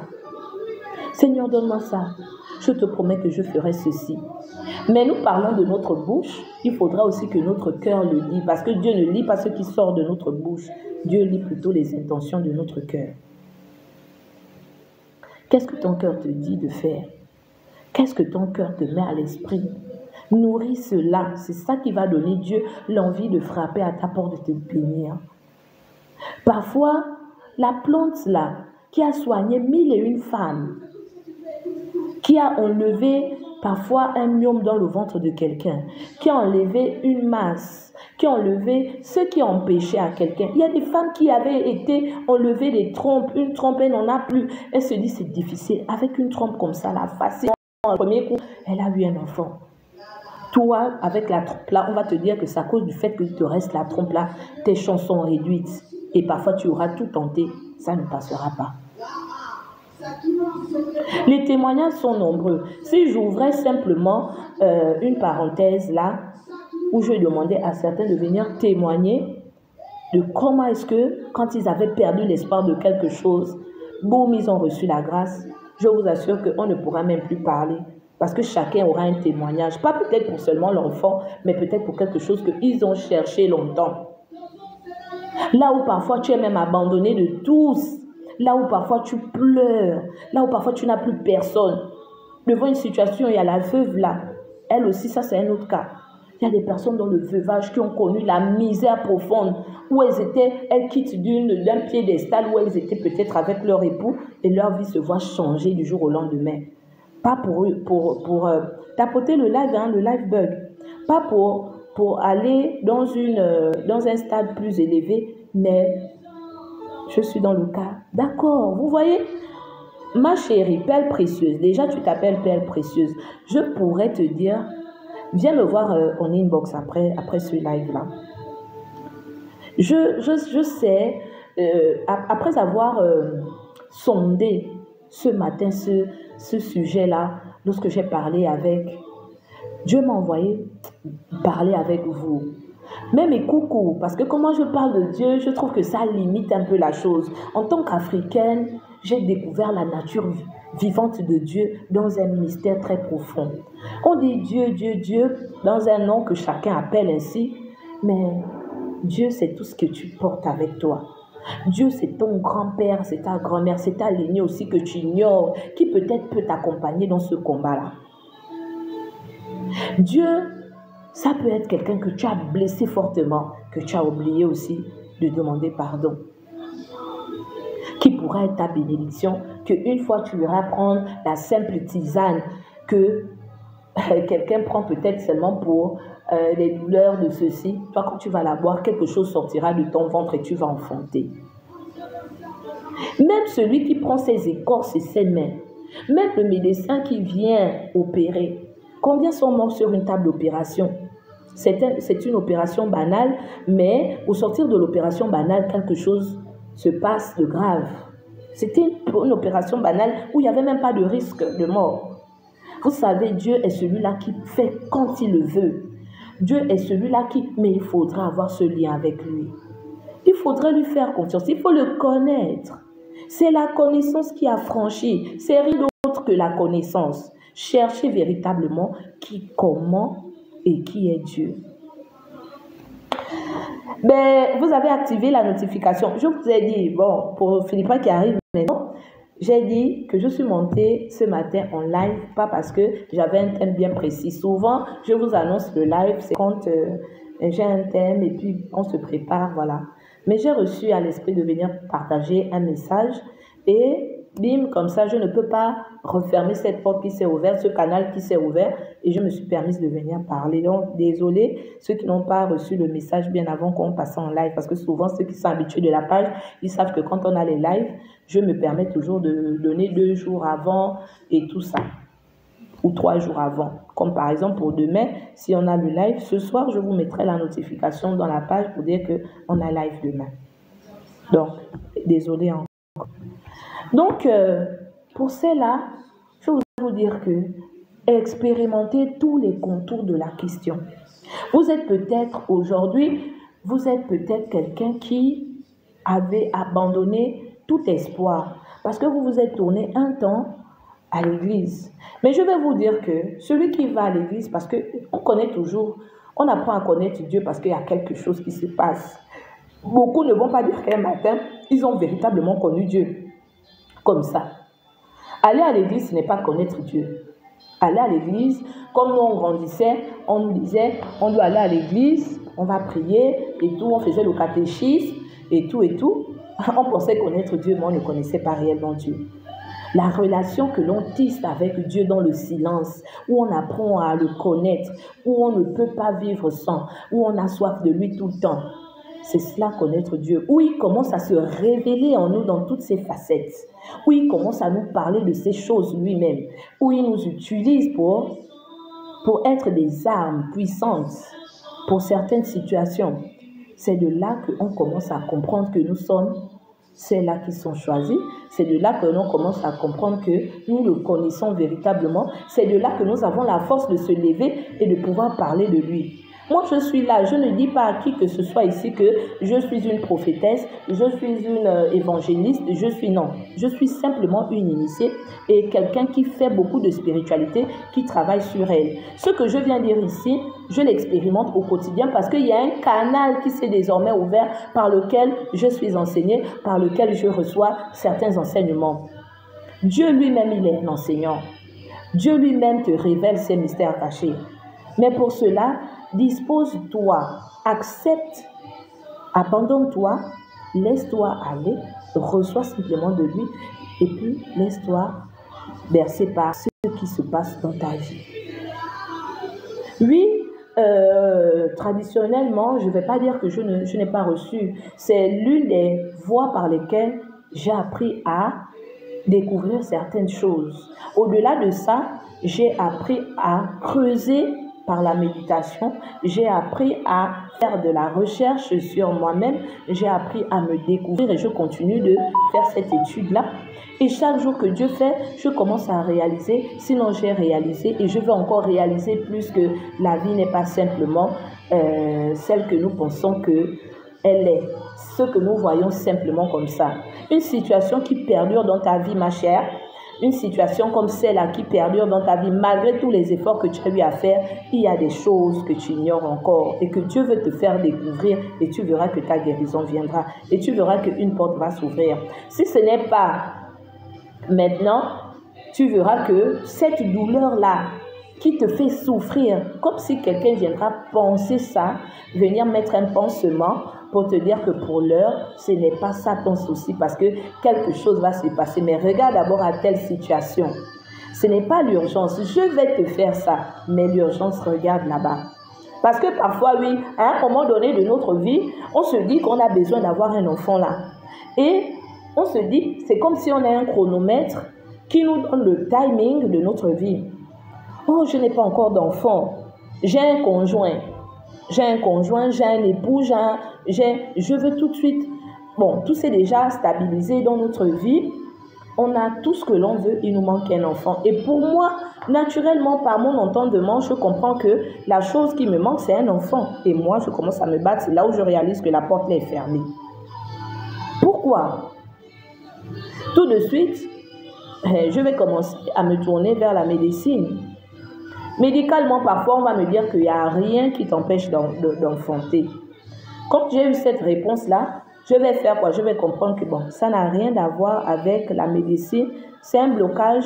Seigneur, donne-moi ça. Je te promets que je ferai ceci. Mais nous parlons de notre bouche. Il faudra aussi que notre cœur le lit. Parce que Dieu ne lit pas ce qui sort de notre bouche. Dieu lit plutôt les intentions de notre cœur. Qu'est-ce que ton cœur te dit de faire? Qu'est-ce que ton cœur te met à l'esprit? Nourris cela. C'est ça qui va donner Dieu l'envie de frapper à ta porte, de te bénir. Parfois, la plante là, qui a soigné 1001 femmes, qui a enlevé parfois un myome dans le ventre de quelqu'un, qui a enlevé une masse, qui a enlevé ce qui empêchait à quelqu'un. Il y a des femmes qui avaient été enlevées des trompes, une trompe, elle n'en a plus. Elle se dit, c'est difficile. Avec une trompe comme ça, la facile, le premier coup, elle a eu un enfant. Toi, avec la trompe là, on va te dire que c'est à cause du fait qu'il te reste la trompe là, tes chances sont réduites. Et parfois, tu auras tout tenté, ça ne passera pas. Les témoignages sont nombreux. Si j'ouvrais simplement une parenthèse là, où je demandais à certains de venir témoigner de comment est-ce que, quand ils avaient perdu l'espoir de quelque chose, boum, ils ont reçu la grâce, je vous assure qu'on ne pourra même plus parler. Parce que chacun aura un témoignage, pas peut-être pour seulement l'enfant, mais peut-être pour quelque chose qu'ils ont cherché longtemps. Là où parfois tu es même abandonné de tous, là où parfois tu pleures, là où parfois tu n'as plus personne. Devant une situation, il y a la veuve là. Elle aussi, ça c'est un autre cas. Il y a des personnes dans le veuvage qui ont connu la misère profonde, où elles quittent d'un piédestal, où elles étaient peut-être avec leur époux, et leur vie se voit changer du jour au lendemain. Pas pour tapoter le live bug. Pas pour aller dans un stade plus élevé, mais je suis dans le cas. D'accord, vous voyez? Ma chérie, perle précieuse, déjà tu t'appelles perle précieuse. Je pourrais te dire, viens me voir en inbox après ce live-là. Je sais, après avoir sondé ce matin ce sujet-là, lorsque j'ai parlé avec, Dieu m'a envoyé parler avec vous. Mais mes coucou, parce que comment je parle de Dieu, je trouve que ça limite un peu la chose. En tant qu'Africaine, j'ai découvert la nature vivante de Dieu dans un mystère très profond. On dit Dieu, Dieu, Dieu, dans un nom que chacun appelle ainsi, mais Dieu, c'est tout ce que tu portes avec toi. Dieu, c'est ton grand-père, c'est ta grand-mère, c'est ta lignée aussi que tu ignores, qui peut-être peut t'accompagner dans ce combat-là. Dieu, ça peut être quelqu'un que tu as blessé fortement, que tu as oublié aussi de demander pardon. Qui pourra être ta bénédiction, qu'une fois tu iras prendre la simple tisane que quelqu'un prend peut-être seulement pour les douleurs de ceci. Toi, quand tu vas la boire, quelque chose sortira de ton ventre et tu vas enfanter. Même celui qui prend ses écorces et ses mains, même le médecin qui vient opérer, combien sont morts sur une table d'opération? C'est une opération banale, mais au sortir de l'opération banale, quelque chose se passe de grave. C'était une opération banale où il n'y avait même pas de risque de mort. Vous savez, Dieu est celui-là qui fait quand il le veut. Dieu est celui-là qui... Mais il faudra avoir ce lien avec lui. Il faudrait lui faire confiance. Il faut le connaître. C'est la connaissance qui a franchi. C'est rien d'autre que la connaissance. Cherchez véritablement comment et qui est Dieu. Ben, vous avez activé la notification. Je vous ai dit, bon, pour Philippa qui arrive maintenant, j'ai dit que je suis montée ce matin en live, pas parce que j'avais un thème bien précis. Souvent, je vous annonce le live, c'est quand j'ai un thème et puis on se prépare, voilà. Mais j'ai reçu à l'esprit de venir partager un message et bim, comme ça, je ne peux pas refermer cette porte qui s'est ouverte, ce canal qui s'est ouvert, et je me suis permise de venir parler. Donc, désolé, ceux qui n'ont pas reçu le message bien avant qu'on passe en live, parce que souvent, ceux qui sont habitués de la page, ils savent que quand on a les lives, je me permets toujours de donner 2 jours avant et tout ça, ou 3 jours avant. Comme par exemple, pour demain, si on a le live, ce soir, je vous mettrai la notification dans la page pour dire qu'on a live demain. Donc, désolé encore. Donc, pour cela, je voudrais vous dire que expérimentez tous les contours de la question. Vous êtes peut-être aujourd'hui, vous êtes peut-être quelqu'un qui avait abandonné tout espoir parce que vous vous êtes tourné un temps à l'église. Mais je vais vous dire que celui qui va à l'église, parce qu'on connaît toujours, on apprend à connaître Dieu parce qu'il y a quelque chose qui se passe. Beaucoup ne vont pas dire qu'un matin, ils ont véritablement connu Dieu. Comme ça. Aller à l'église, ce n'est pas connaître Dieu. Aller à l'église, comme nous on grandissait, on nous disait, on doit aller à l'église, on va prier et tout, on faisait le catéchisme et tout et tout. On pensait connaître Dieu, mais on ne connaissait pas réellement Dieu. La relation que l'on tisse avec Dieu dans le silence, où on apprend à le connaître, où on ne peut pas vivre sans, où on a soif de lui tout le temps. C'est cela, connaître Dieu, où il commence à se révéler en nous dans toutes ses facettes, où il commence à nous parler de ces choses lui-même, où il nous utilise pour être des armes puissantes pour certaines situations. C'est de là qu'on commence à comprendre que nous sommes ceux-là qui sont choisis. C'est de là que l'on commence à comprendre que nous le connaissons véritablement. C'est de là que nous avons la force de se lever et de pouvoir parler de lui. Moi, je suis là, je ne dis pas à qui que ce soit ici que je suis une prophétesse, je suis une évangéliste, je suis simplement une initiée et quelqu'un qui fait beaucoup de spiritualité, qui travaille sur elle. Ce que je viens dire ici, je l'expérimente au quotidien parce qu'il y a un canal qui s'est désormais ouvert par lequel je suis enseignée, par lequel je reçois certains enseignements. Dieu lui-même, il est l'enseignant. Dieu lui-même te révèle ses mystères cachés. Mais pour cela, dispose-toi, accepte, abandonne-toi, laisse-toi aller, reçois simplement de lui et puis laisse-toi bercer par ce qui se passe dans ta vie. Oui, traditionnellement, je ne vais pas dire que je n'ai pas reçu. C'est l'une des voies par lesquelles j'ai appris à découvrir certaines choses. Au-delà de ça, j'ai appris à creuser par la méditation, j'ai appris à faire de la recherche sur moi-même, j'ai appris à me découvrir et je continue de faire cette étude-là. Et chaque jour que Dieu fait, je commence à réaliser, sinon j'ai réalisé et je veux encore réaliser plus que la vie n'est pas simplement celle que nous pensons qu'elle est, ce que nous voyons simplement comme ça. Une situation qui perdure dans ta vie, ma chère, une situation comme celle-là qui perdure dans ta vie, malgré tous les efforts que tu as eu à faire, il y a des choses que tu ignores encore et que Dieu veut te faire découvrir et tu verras que ta guérison viendra et tu verras qu'une porte va s'ouvrir. Si ce n'est pas maintenant, tu verras que cette douleur-là qui te fait souffrir, comme si quelqu'un viendra penser ça, venir mettre un pansement pour te dire que pour l'heure, ce n'est pas ça ton souci parce que quelque chose va se passer. Mais regarde d'abord à telle situation. Ce n'est pas l'urgence. Je vais te faire ça. Mais l'urgence, regarde là-bas. Parce que parfois, oui, à un moment donné de notre vie, on se dit qu'on a besoin d'avoir un enfant là. Et on se dit, c'est comme si on a un chronomètre qui nous donne le timing de notre vie. Oh, je n'ai pas encore d'enfant. J'ai un conjoint. J'ai un époux, je veux tout de suite. Bon, tout s'est déjà stabilisé dans notre vie. On a tout ce que l'on veut, il nous manque un enfant. Et pour moi, naturellement, par mon entendement, je comprends que la chose qui me manque, c'est un enfant. Et moi, je commence à me battre. C'est là où je réalise que la porte est fermée. Pourquoi? Tout de suite, je vais commencer à me tourner vers la médecine. Médicalement, parfois, on va me dire qu'il n'y a rien qui t'empêche d'enfanter. Quand j'ai eu cette réponse-là, je vais faire quoi? Je vais comprendre que bon, ça n'a rien à voir avec la médecine. C'est un blocage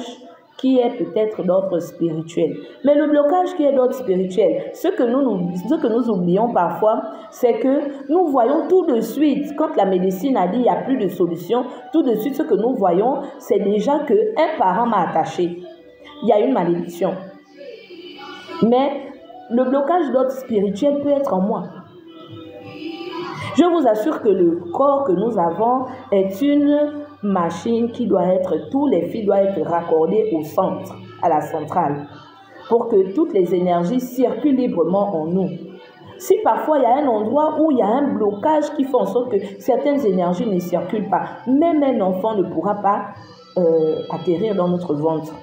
qui est peut-être d'ordre spirituel. Mais le blocage qui est d'ordre spirituel, ce que nous oublions parfois, c'est que nous voyons tout de suite, quand la médecine a dit qu'il n'y a plus de solution, tout de suite, ce que nous voyons, c'est déjà qu'un parent m'a attaché. Il y a une malédiction. Mais le blocage d'ordre spirituel peut être en moi. Je vous assure que le corps que nous avons est une machine qui doit être, tous les fils doivent être raccordés au centre, à la centrale, pour que toutes les énergies circulent librement en nous. Si parfois il y a un endroit où il y a un blocage qui fait en sorte que certaines énergies ne circulent pas, même un enfant ne pourra pas atterrir dans notre ventre.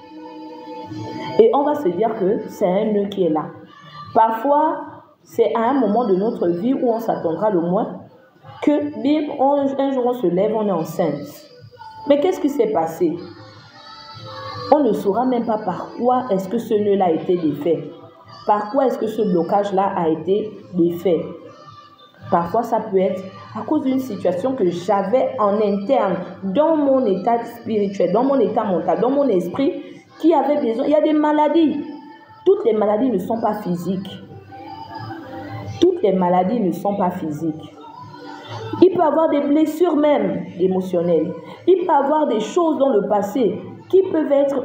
Et on va se dire que c'est un nœud qui est là. Parfois, c'est à un moment de notre vie où on s'attendra le moins que, bim, un jour on se lève, on est enceinte. Mais qu'est-ce qui s'est passé? On ne saura même pas par quoi est-ce que ce nœud-là a été défait. Par quoi est-ce que ce blocage-là a été défait? Parfois, ça peut être à cause d'une situation que j'avais en interne, dans mon état spirituel, dans mon état mental, dans mon esprit, qui avait besoin. Il y a des maladies. Toutes les maladies ne sont pas physiques. Toutes les maladies ne sont pas physiques. Il peut y avoir des blessures même émotionnelles. Il peut y avoir des choses dans le passé qui peuvent être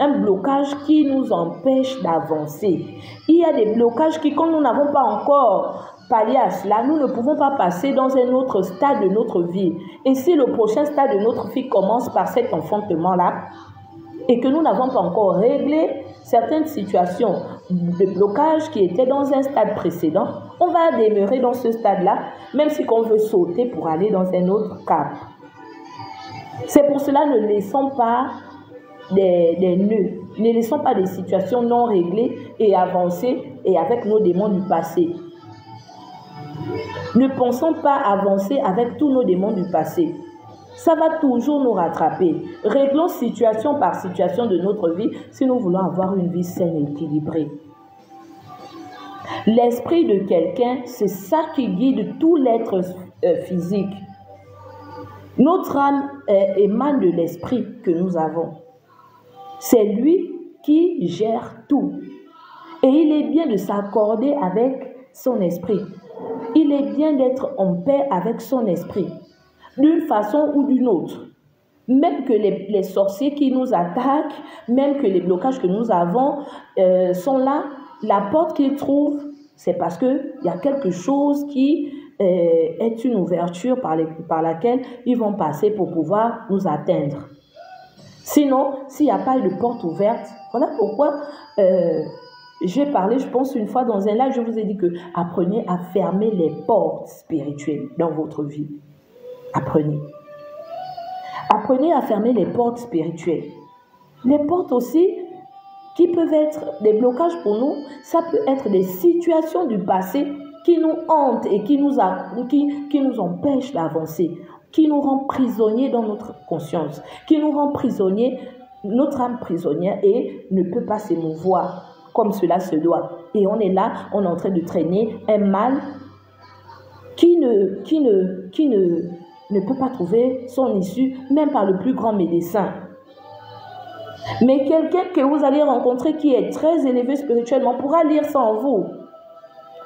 un blocage qui nous empêche d'avancer. Il y a des blocages qui, quand nous n'avons pas encore pallié à cela, nous ne pouvons pas passer dans un autre stade de notre vie. Et si le prochain stade de notre vie commence par cet enfantement-là, et que nous n'avons pas encore réglé certaines situations de blocage qui étaient dans un stade précédent, on va demeurer dans ce stade-là, même si on veut sauter pour aller dans un autre cap. C'est pour cela, ne laissons pas des nœuds, ne laissons pas des situations non réglées et avancer et avec nos démons du passé. Ne pensons pas avancer avec tous nos démons du passé. Ça va toujours nous rattraper. Réglons situation par situation de notre vie si nous voulons avoir une vie saine et équilibrée. L'esprit de quelqu'un, c'est ça qui guide tout l'être physique. Notre âme émane de l'esprit que nous avons. C'est lui qui gère tout. Et il est bien de s'accorder avec son esprit. Il est bien d'être en paix avec son esprit, d'une façon ou d'une autre. Même que les sorciers qui nous attaquent, même que les blocages que nous avons sont là, la porte qu'ils trouvent, c'est parce qu'il y a quelque chose qui est une ouverture par laquelle ils vont passer pour pouvoir nous atteindre. Sinon, s'il n'y a pas de porte ouverte, voilà pourquoi j'ai parlé, je pense une fois dans un live, je vous ai dit que apprenez à fermer les portes spirituelles dans votre vie. Apprenez. Apprenez à fermer les portes spirituelles. Les portes aussi qui peuvent être des blocages pour nous, ça peut être des situations du passé qui nous hantent et qui nous empêchent d'avancer, qui nous rend prisonniers dans notre conscience, qui nous rend prisonniers, notre âme prisonnière et ne peut pas s'émouvoir comme cela se doit. Et on est là, on est en train de traîner un mal qui ne peut pas trouver son issue, même par le plus grand médecin. Mais quelqu'un que vous allez rencontrer qui est très élevé spirituellement pourra lire ça en vous.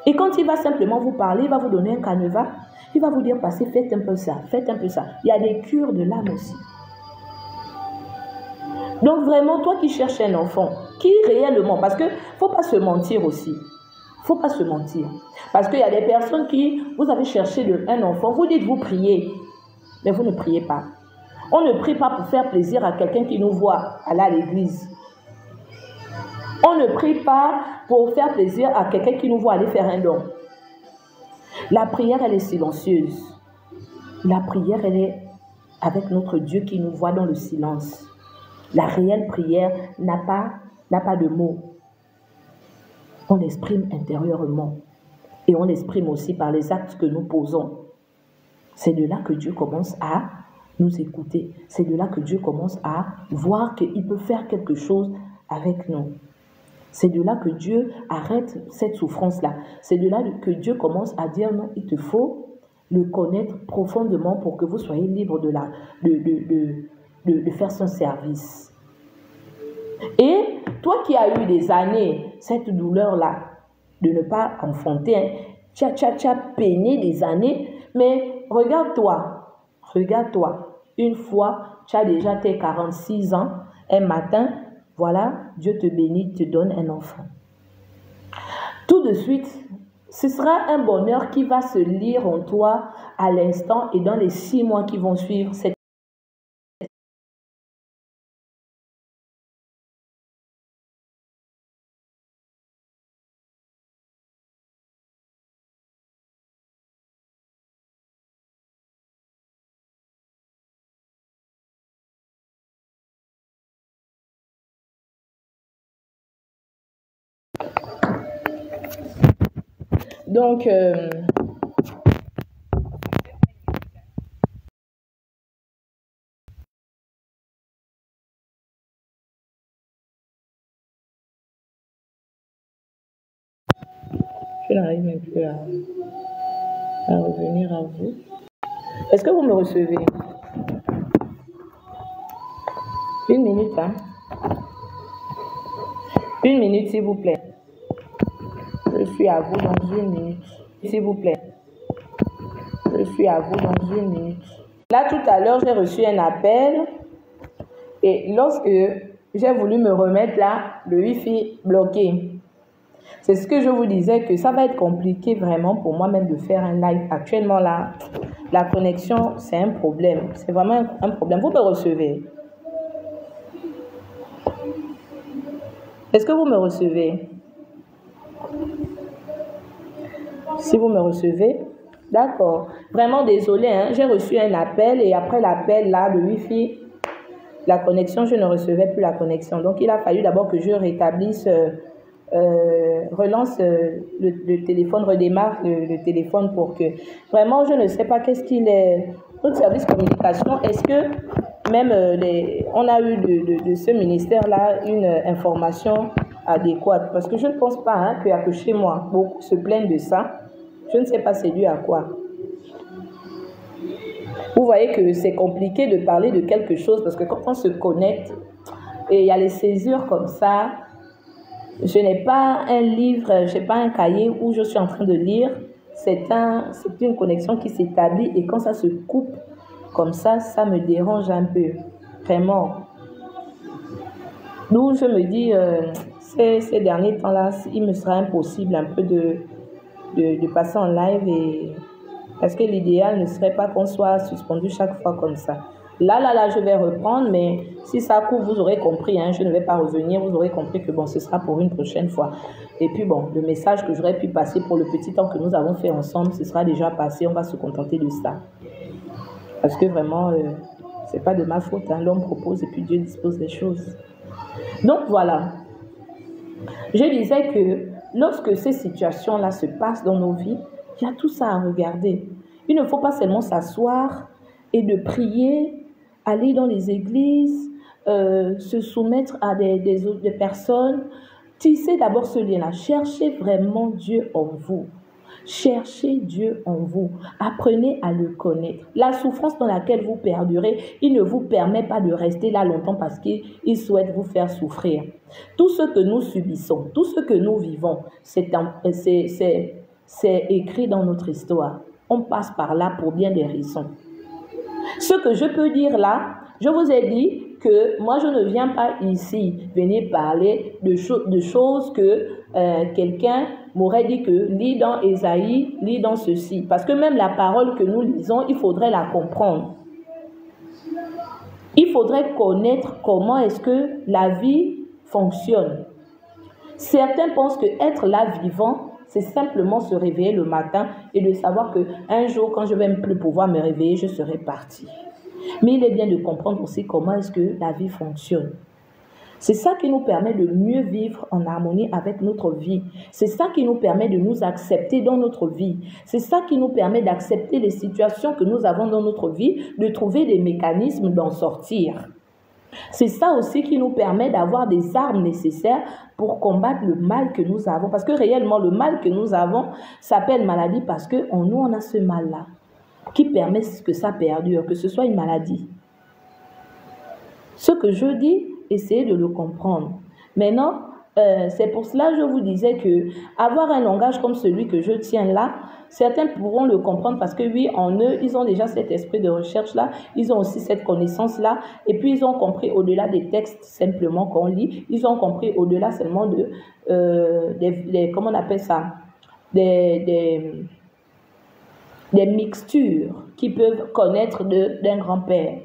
Et quand il va simplement vous parler, il va vous donner un canevas, il va vous dire, passez, faites un peu ça, faites un peu ça. Il y a des cures de l'âme aussi. Donc vraiment, toi qui cherches un enfant, qui réellement, parce qu'il ne faut pas se mentir aussi. Il ne faut pas se mentir. Parce qu'il y a des personnes qui, vous avez cherché un enfant, vous dites vous priez, mais vous ne priez pas. On ne prie pas pour faire plaisir à quelqu'un qui nous voit aller à l'église. On ne prie pas pour faire plaisir à quelqu'un qui nous voit aller faire un don. La prière, elle est silencieuse. La prière, elle est avec notre Dieu qui nous voit dans le silence. La réelle prière n'a pas de mots. On l'exprime intérieurement. Et on l'exprime aussi par les actes que nous posons. C'est de là que Dieu commence à nous écouter. C'est de là que Dieu commence à voir qu'il peut faire quelque chose avec nous. C'est de là que Dieu arrête cette souffrance-là. C'est de là que Dieu commence à dire non, il te faut le connaître profondément pour que vous soyez libre de faire son service. Et toi qui as eu des années, cette douleur-là, de ne pas enfanter, tu as peiné des années, mais regarde-toi, une fois, tu as déjà tes 46 ans, un matin, voilà, Dieu te bénit, te donne un enfant. Tout de suite, ce sera un bonheur qui va se lire en toi à l'instant et dans les 6 mois qui vont suivre cette Donc, je n'arrive même plus à revenir à vous. Est-ce que vous me recevez? 1 minute, hein? 1 minute, s'il vous plaît. Je suis à vous dans 1 minute. S'il vous plaît. Je suis à vous dans 1 minute. Là, tout à l'heure, j'ai reçu un appel Et lorsque j'ai voulu me remettre là, le Wi-Fi bloqué. C'est ce que je vous disais, que ça va être compliqué vraiment pour moi-même de faire un live. Actuellement là, la connexion, c'est un problème. C'est vraiment un problème. Vous me recevez? Est-ce que vous me recevez? Si vous me recevez, d'accord. Vraiment désolé, hein, j'ai reçu un appel et après l'appel là, le Wi-Fi, la connexion, je ne recevais plus la connexion. Donc il a fallu d'abord que je rétablisse, relance le téléphone, redémarre le téléphone pour que... Vraiment, je ne sais pas qu'est-ce qu'il est... Notre service communication, est-ce que même on a eu de ce ministère-là une information adéquate? Parce que je ne pense pas hein, qu'il n'y a que chez moi. Beaucoup se plaignent de ça. Je ne sais pas c'est dû à quoi. Vous voyez que c'est compliqué de parler de quelque chose parce que quand on se connecte et il y a les césures comme ça, je n'ai pas un livre, je n'ai pas un cahier où je suis en train de lire. C'est une connexion qui s'établit et quand ça se coupe comme ça me dérange un peu. Vraiment. D'où je me dis, ces derniers temps-là, il me sera impossible un peu de passer en live parce que l'idéal ne serait pas qu'on soit suspendu chaque fois comme ça. Là, je vais reprendre, mais si ça coupe, vous aurez compris, hein, je ne vais pas revenir, vous aurez compris que bon, ce sera pour une prochaine fois. Et puis bon, le message que j'aurais pu passer pour le petit temps que nous avons fait ensemble, ce sera déjà passé, on va se contenter de ça. Parce que vraiment, c'est pas de ma faute, hein, l'homme propose et puis Dieu dispose des choses. Donc voilà, je disais que lorsque ces situations-là se passent dans nos vies, il y a tout ça à regarder. Il ne faut pas seulement s'asseoir et de prier, aller dans les églises, se soumettre à des personnes. Tissez d'abord ce lien-là. Cherchez vraiment Dieu en vous. Cherchez Dieu en vous. Apprenez à le connaître. La souffrance dans laquelle vous perdurez, il ne vous permet pas de rester là longtemps parce qu'il souhaite vous faire souffrir. Tout ce que nous subissons, tout ce que nous vivons, c'est écrit dans notre histoire. On passe par là pour bien des raisons. Ce que je peux dire là, je vous ai dit que moi je ne viens pas ici venir parler de choses que quelqu'un m'aurait dit que lis dans Ésaïe, lis dans ceci. Parce que même la parole que nous lisons, il faudrait la comprendre. Il faudrait connaître comment est-ce que la vie fonctionne. Certains pensent que être là vivant, c'est simplement se réveiller le matin et de savoir qu'un jour, quand je ne vais plus pouvoir me réveiller, je serai parti. Mais il est bien de comprendre aussi comment est-ce que la vie fonctionne. C'est ça qui nous permet de mieux vivre en harmonie avec notre vie. C'est ça qui nous permet de nous accepter dans notre vie. C'est ça qui nous permet d'accepter les situations que nous avons dans notre vie, de trouver des mécanismes d'en sortir. C'est ça aussi qui nous permet d'avoir des armes nécessaires pour combattre le mal que nous avons. Parce que réellement, le mal que nous avons s'appelle maladie parce qu'en nous, on a ce mal-là qui permet que ça perdure, que ce soit une maladie. Ce que je dis, essayez de le comprendre. Maintenant, c'est pour cela que je vous disais que avoir un langage comme celui que je tiens là, certains pourront le comprendre parce que oui, en eux, ils ont déjà cet esprit de recherche-là, ils ont aussi cette connaissance-là, et puis ils ont compris au-delà des textes simplement qu'on lit, ils ont compris au-delà seulement comment on appelle ça, des mixtures qu'ils peuvent connaître d'un grand-père.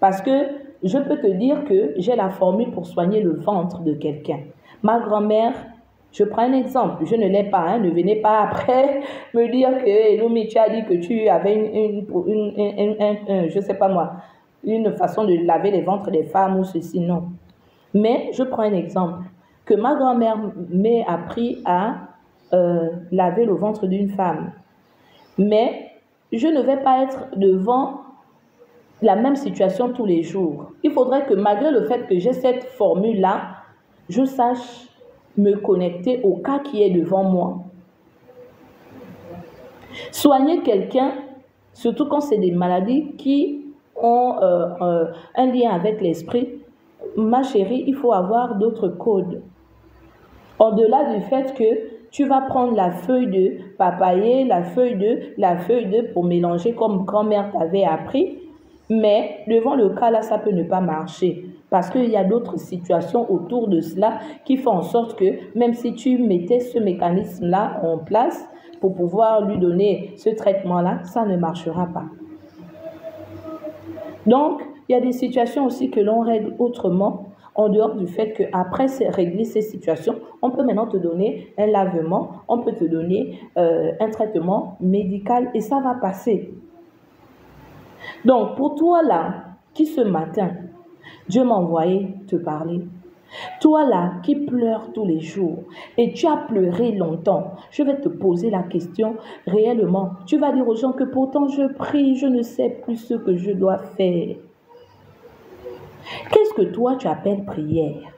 Parce que je peux te dire que j'ai la formule pour soigner le ventre de quelqu'un. Ma grand-mère, je prends un exemple, je ne l'ai pas, hein, ne venez pas après me dire que Loumi, tu as dit que tu avais je sais pas moi, une façon de laver les ventres des femmes ou ceci, non. Mais je prends un exemple, que ma grand-mère m'ait appris à laver le ventre d'une femme. Mais je ne vais pas être devant la même situation tous les jours. Il faudrait que malgré le fait que j'ai cette formule-là, je sache me connecter au cas qui est devant moi. Soigner quelqu'un, surtout quand c'est des maladies qui ont un lien avec l'esprit, ma chérie, il faut avoir d'autres codes. Au-delà du fait que tu vas prendre la feuille de papayer, la feuille de pour mélanger comme grand-mère t'avait appris, Mais devant le cas là, ça peut ne pas marcher. Parce qu'il y a d'autres situations autour de cela qui font en sorte que même si tu mettais ce mécanisme-là en place pour pouvoir lui donner ce traitement-là, ça ne marchera pas. Donc, il y a des situations aussi que l'on règle autrement, en dehors du fait qu'après régler ces situations, on peut maintenant te donner un lavement, on peut te donner un traitement médical et ça va passer. Donc, pour toi là, qui ce matin, Dieu m'a envoyé te parler, toi là qui pleures tous les jours et tu as pleuré longtemps, je vais te poser la question réellement. Tu vas dire aux gens que pourtant je prie, je ne sais plus ce que je dois faire. Qu'est-ce que toi tu appelles prière?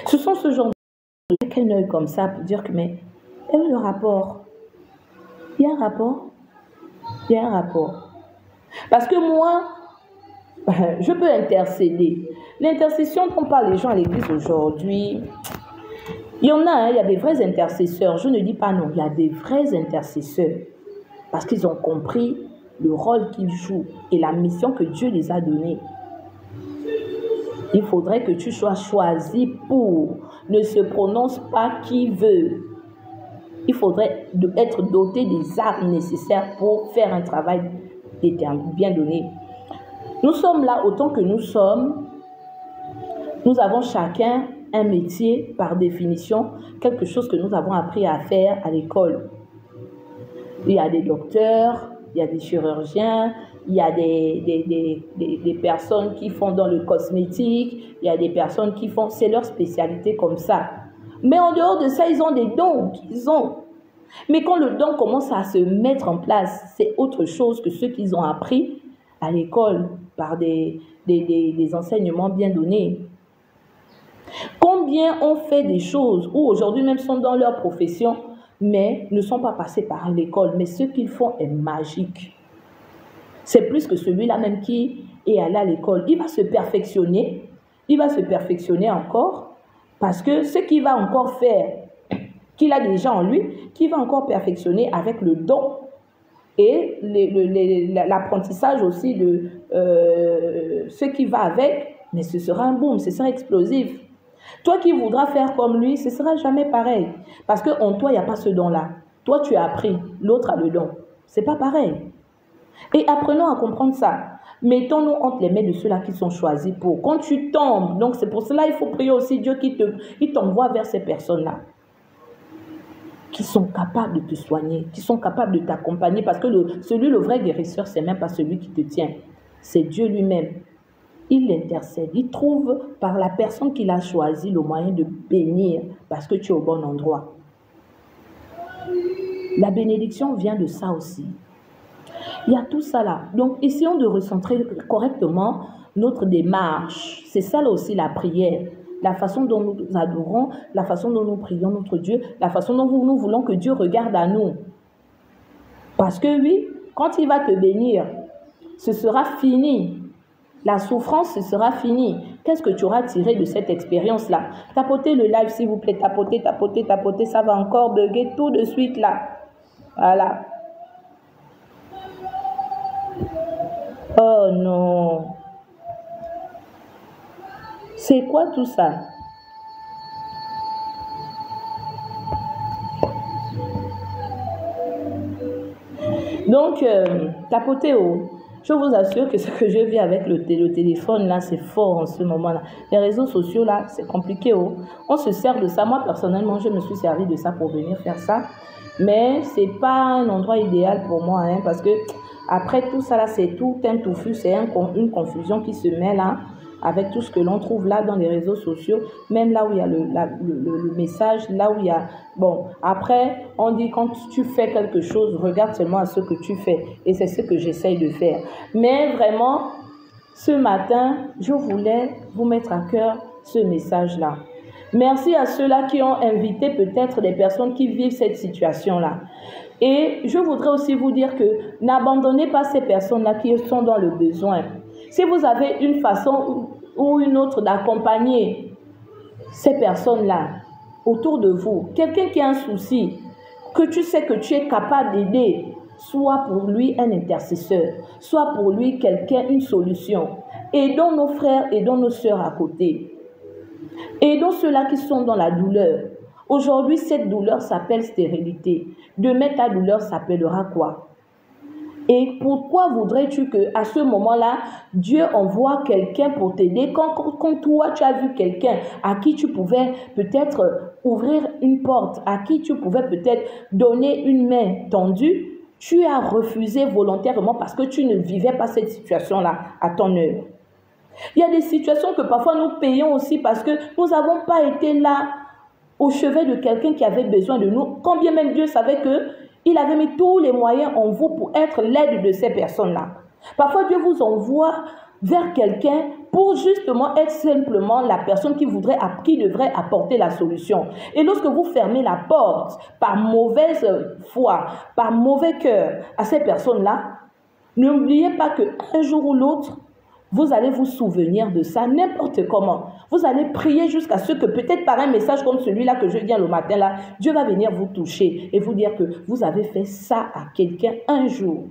Ce sont ce genre de avec un œil comme ça pour dire que mais quel est le rapport? Il y a un rapport? Il y a un rapport. Parce que moi, je peux intercéder. L'intercession dont parlent les gens à l'église aujourd'hui, il y en a, hein, il y a des vrais intercesseurs. Je ne dis pas non, il y a des vrais intercesseurs. Parce qu'ils ont compris le rôle qu'ils jouent et la mission que Dieu les a donnée. Il faudrait que tu sois choisi pour. Ne se prononce pas qui veut. Il faudrait être doté des armes nécessaires pour faire un travail bien donné. Nous sommes là autant que nous sommes. Nous avons chacun un métier par définition, quelque chose que nous avons appris à faire à l'école. Il y a des docteurs, il y a des chirurgiens, il y a des personnes qui font dans le cosmétique, il y a des personnes qui font, c'est leur spécialité comme ça. Mais en dehors de ça, ils ont des dons qu'ils ont. Mais quand le don commence à se mettre en place, c'est autre chose que ce qu'ils ont appris à l'école par des enseignements bien donnés. Combien ont fait des choses ou aujourd'hui même sont dans leur profession, mais ne sont pas passés par l'école. Mais ce qu'ils font est magique. C'est plus que celui-là même qui est allé à l'école. Il va se perfectionner. Il va se perfectionner encore parce que ce qu'il va encore faire, qu'il a déjà en lui, qu'il va encore perfectionner avec le don et l'apprentissage aussi de ce qui va avec, mais ce sera un boom, ce sera explosif. Toi qui voudras faire comme lui, ce ne sera jamais pareil. Parce qu'en toi, il n'y a pas ce don-là. Toi, tu as appris, l'autre a le don. Ce n'est pas pareil. Et apprenons à comprendre ça. Mettons-nous entre les mains de ceux-là qui sont choisis pour. Quand tu tombes, donc c'est pour cela qu'il faut prier aussi Dieu qui t'envoie vers ces personnes-là. Qui sont capables de te soigner, qui sont capables de t'accompagner. Parce que le vrai guérisseur, ce n'est même pas celui qui te tient. C'est Dieu lui-même. Il intercède, il trouve par la personne qu'il a choisi le moyen de bénir parce que tu es au bon endroit. La bénédiction vient de ça aussi. Il y a tout ça là. Donc, essayons de recentrer correctement notre démarche. C'est ça là aussi la prière. La façon dont nous adorons, la façon dont nous prions notre Dieu, la façon dont nous voulons que Dieu regarde à nous. Parce que oui, quand il va te bénir, ce sera fini. La souffrance, ce sera fini. Qu'est-ce que tu auras tiré de cette expérience-là? Tapotez le live, s'il vous plaît. Tapotez, tapotez, tapotez. Ça va encore bugger tout de suite, là. Voilà. Oh non. C'est quoi tout ça? Donc, tapotez haut. Je vous assure que ce que je vis avec le téléphone, là, c'est fort en ce moment-là. Les réseaux sociaux, là, c'est compliqué. Oh. On se sert de ça. Moi, personnellement, je me suis servi de ça pour venir faire ça. Mais ce n'est pas un endroit idéal pour moi, hein, parce que après tout ça, là, c'est tout un touffu, c'est une confusion qui se met là, avec tout ce que l'on trouve là dans les réseaux sociaux, même là où il y a le message, là où il y a... Bon, après, on dit quand tu fais quelque chose, regarde seulement à ce que tu fais. Et c'est ce que j'essaye de faire. Mais vraiment, ce matin, je voulais vous mettre à cœur ce message-là. Merci à ceux-là qui ont invité peut-être des personnes qui vivent cette situation-là. Et je voudrais aussi vous dire que n'abandonnez pas ces personnes-là qui sont dans le besoin. Si vous avez une façon ou une autre d'accompagner ces personnes-là autour de vous, quelqu'un qui a un souci, que tu sais que tu es capable d'aider, Sois pour lui un intercesseur, sois pour lui quelqu'un, une solution. Aidons nos frères, aidons nos sœurs à côté. Aidons ceux-là qui sont dans la douleur. Aujourd'hui, cette douleur s'appelle stérilité. Demain, ta douleur s'appellera quoi? Et pourquoi voudrais-tu qu'à ce moment-là, Dieu envoie quelqu'un pour t'aider quand toi, tu as vu quelqu'un à qui tu pouvais peut-être ouvrir une porte, à qui tu pouvais peut-être donner une main tendue, tu as refusé volontairement parce que tu ne vivais pas cette situation-là à ton heure. Il y a des situations que parfois nous payons aussi parce que nous n'avons pas été là au chevet de quelqu'un qui avait besoin de nous, quand bien même Dieu savait qu'il avait mis tous les moyens en vous pour être l'aide de ces personnes-là. Parfois, Dieu vous envoie vers quelqu'un pour justement être simplement la personne qui devrait apporter la solution. Et lorsque vous fermez la porte par mauvaise foi, par mauvais cœur à ces personnes-là, n'oubliez pas qu'un jour ou l'autre, vous allez vous souvenir de ça n'importe comment. Vous allez prier jusqu'à ce que peut-être par un message comme celui-là que je viens le matin là, Dieu va venir vous toucher et vous dire que vous avez fait ça à quelqu'un un jour.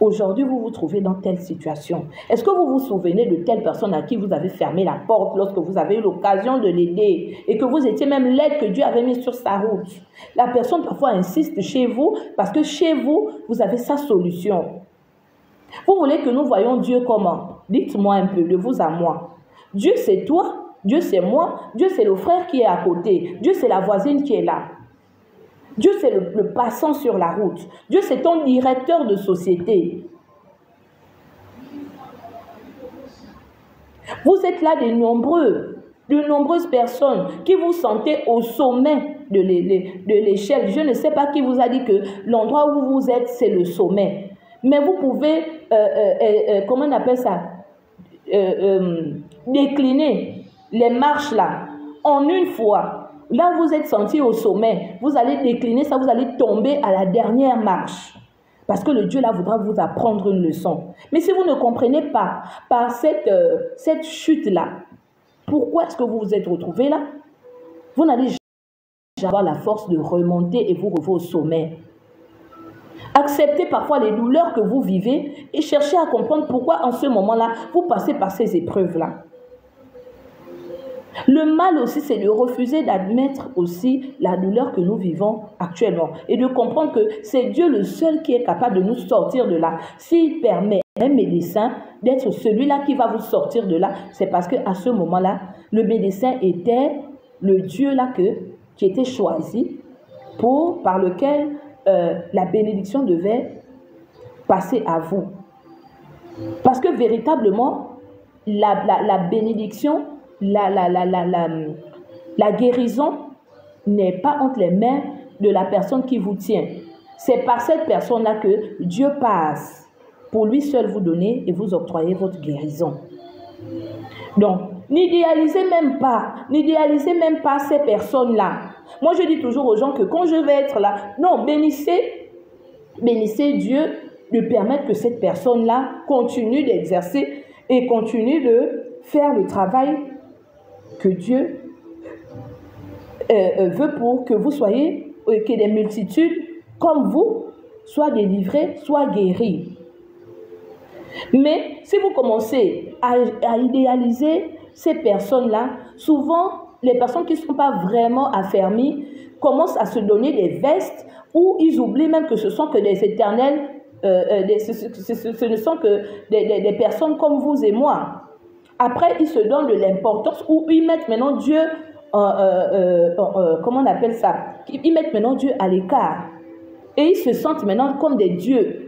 Aujourd'hui, vous vous trouvez dans telle situation. Est-ce que vous vous souvenez de telle personne à qui vous avez fermé la porte lorsque vous avez eu l'occasion de l'aider et que vous étiez même l'aide que Dieu avait mise sur sa route? La personne parfois insiste chez vous parce que chez vous, vous avez sa solution. Vous voulez que nous voyions Dieu comment? Dites-moi un peu, de vous à moi. Dieu c'est toi, Dieu c'est moi, Dieu c'est le frère qui est à côté, Dieu c'est la voisine qui est là. Dieu c'est le passant sur la route. Dieu c'est ton directeur de société. Vous êtes là de nombreuses personnes qui vous sentez au sommet de l'échelle. Je ne sais pas qui vous a dit que l'endroit où vous êtes, c'est le sommet. Mais vous pouvez, comment on appelle ça, décliner les marches là, en une fois. Là où vous êtes senti au sommet, vous allez décliner ça, vous allez tomber à la dernière marche. Parce que le Dieu là voudra vous apprendre une leçon. Mais si vous ne comprenez pas par cette chute là, pourquoi est-ce que vous vous êtes retrouvé là? Vous n'allez jamais avoir la force de remonter et vous revenir au sommet. Acceptez parfois les douleurs que vous vivez et cherchez à comprendre pourquoi en ce moment-là, vous passez par ces épreuves-là. Le mal aussi, c'est de refuser d'admettre aussi la douleur que nous vivons actuellement et de comprendre que c'est Dieu le seul qui est capable de nous sortir de là. S'il permet à un médecin d'être celui-là qui va vous sortir de là, c'est parce qu'à ce moment-là, le médecin était le Dieu là qui était choisi par lequel la bénédiction devait passer à vous. Parce que véritablement, la bénédiction, la guérison n'est pas entre les mains de la personne qui vous tient. C'est par cette personne-là que Dieu passe pour lui seul vous donner et vous octroyer votre guérison. Donc, n'idéalisez même pas ces personnes-là. Moi, je dis toujours aux gens que quand je vais être là, non, bénissez Dieu de permettre que cette personne-là continue d'exercer et continue de faire le travail que Dieu veut pour que vous soyez, que des multitudes comme vous soient délivrées, soient guéries. Mais si vous commencez à idéaliser ces personnes-là, souvent, les personnes qui ne sont pas vraiment affermies commencent à se donner des vestes où ils oublient même que ce sont que des éternels, ce ne sont que des personnes comme vous et moi. Après, ils se donnent de l'importance où ils mettent maintenant Dieu, comment on appelle ça? Ils mettent maintenant Dieu à l'écart. Et ils se sentent maintenant comme des dieux.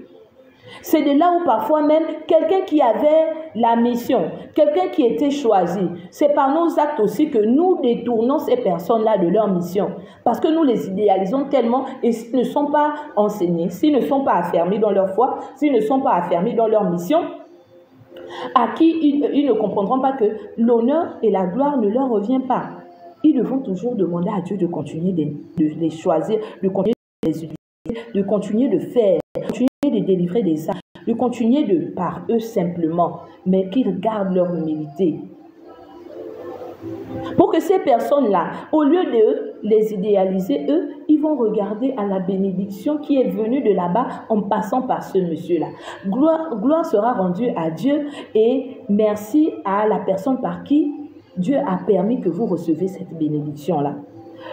C'est de là où parfois même quelqu'un qui avait la mission, quelqu'un qui était choisi, c'est par nos actes aussi que nous détournons ces personnes-là de leur mission. Parce que nous les idéalisons tellement et s'ils ne sont pas enseignés, s'ils ne sont pas affermis dans leur foi, s'ils ne sont pas affermis dans leur mission, à qui ils ne comprendront pas que l'honneur et la gloire ne leur revient pas. Ils devront toujours demander à Dieu de continuer de les choisir, de continuer de les utiliser, de continuer de faire, de continuer de délivrer des âmes, de continuer de par eux simplement, mais qu'ils gardent leur humilité. Pour que ces personnes-là, au lieu de les idéalisés, eux, ils vont regarder à la bénédiction qui est venue de là-bas en passant par ce monsieur-là. Gloire sera rendue à Dieu et merci à la personne par qui Dieu a permis que vous recevez cette bénédiction-là.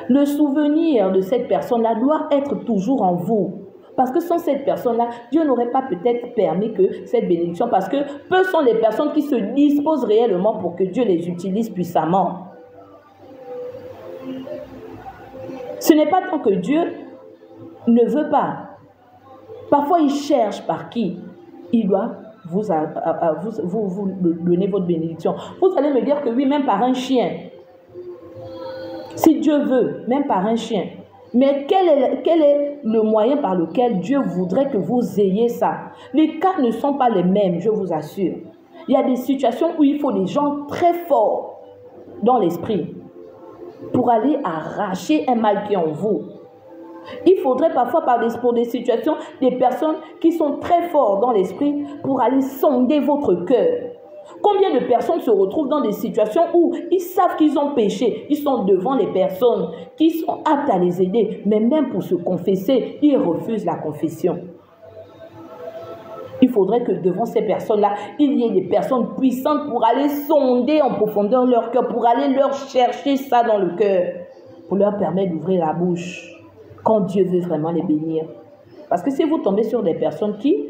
Le souvenir de cette personne-là doit être toujours en vous. Parce que sans cette personne-là, Dieu n'aurait pas peut-être permis que cette bénédiction, parce que peu sont les personnes qui se disposent réellement pour que Dieu les utilise puissamment. Ce n'est pas tant que Dieu ne veut pas. Parfois, il cherche par qui il doit vous donner votre bénédiction. Vous allez me dire que oui, même par un chien. Si Dieu veut, même par un chien. Mais quel est le moyen par lequel Dieu voudrait que vous ayez ça? Les cas ne sont pas les mêmes, je vous assure. Il y a des situations où il faut des gens très forts dans l'esprit pour aller arracher un mal qui est en vous. Il faudrait parfois, pour des situations, des personnes qui sont très fortes dans l'esprit pour aller sonder votre cœur. Combien de personnes se retrouvent dans des situations où ils savent qu'ils ont péché, ils sont devant les personnes qui sont aptes à les aider, mais même pour se confesser, ils refusent la confession. Il faudrait que devant ces personnes-là, il y ait des personnes puissantes pour aller sonder en profondeur leur cœur, pour aller leur chercher ça dans le cœur, pour leur permettre d'ouvrir la bouche quand Dieu veut vraiment les bénir. Parce que si vous tombez sur des personnes qui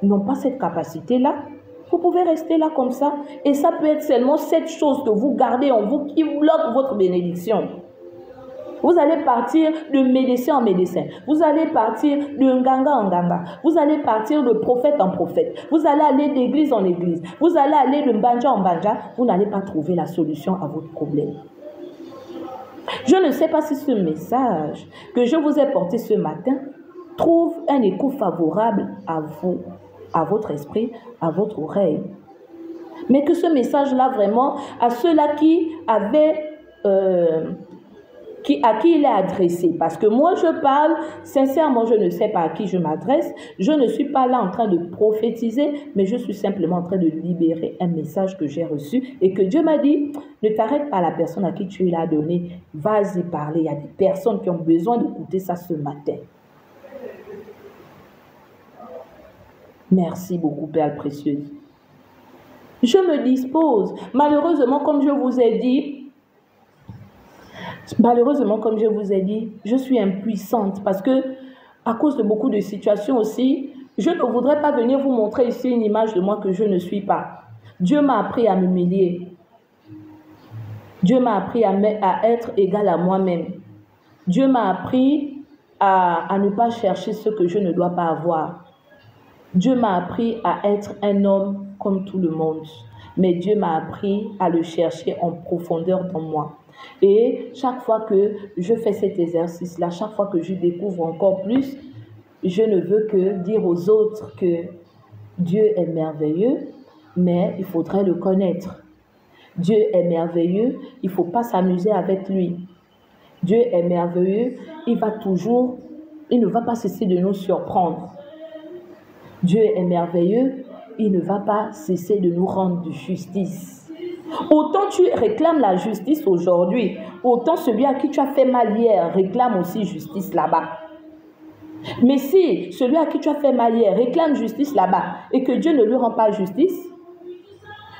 n'ont pas cette capacité-là, vous pouvez rester là comme ça. Et ça peut être seulement cette chose que vous gardez en vous qui bloque votre bénédiction. Vous allez partir de médecin en médecin. Vous allez partir de nganga en nganga. Vous allez partir de prophète en prophète. Vous allez aller d'église en église. Vous allez aller de mbanja en mbanja. Vous n'allez pas trouver la solution à votre problème. Je ne sais pas si ce message que je vous ai porté ce matin trouve un écho favorable à vous, à votre esprit, à votre oreille. Mais que ce message-là, vraiment, à ceux-là qui avaient, à qui il est adressé. Parce que moi, je parle, sincèrement, je ne sais pas à qui je m'adresse. Je ne suis pas là en train de prophétiser, mais je suis simplement en train de libérer un message que j'ai reçu et que Dieu m'a dit, ne t'arrête pas à la personne à qui tu l'as donné. Vas-y parler. Il y a des personnes qui ont besoin d'écouter ça ce matin. Merci beaucoup, Père précieuse. Je me dispose. Malheureusement, comme je vous ai dit, je suis impuissante parce que, à cause de beaucoup de situations aussi, je ne voudrais pas venir vous montrer ici une image de moi que je ne suis pas. Dieu m'a appris à m'humilier. Dieu m'a appris à être égal à moi-même. Dieu m'a appris à ne pas chercher ce que je ne dois pas avoir. Dieu m'a appris à être un homme comme tout le monde, mais Dieu m'a appris à le chercher en profondeur dans moi. Et chaque fois que je fais cet exercice-là, chaque fois que je découvre encore plus, je ne veux que dire aux autres que Dieu est merveilleux, mais il faudrait le connaître. Dieu est merveilleux, il ne faut pas s'amuser avec lui. Dieu est merveilleux, il ne va pas cesser de nous surprendre. Dieu est merveilleux, il ne va pas cesser de nous rendre de justice. Autant tu réclames la justice aujourd'hui, autant celui à qui tu as fait mal hier réclame aussi justice là-bas. Mais si celui à qui tu as fait mal hier réclame justice là-bas et que Dieu ne lui rend pas justice,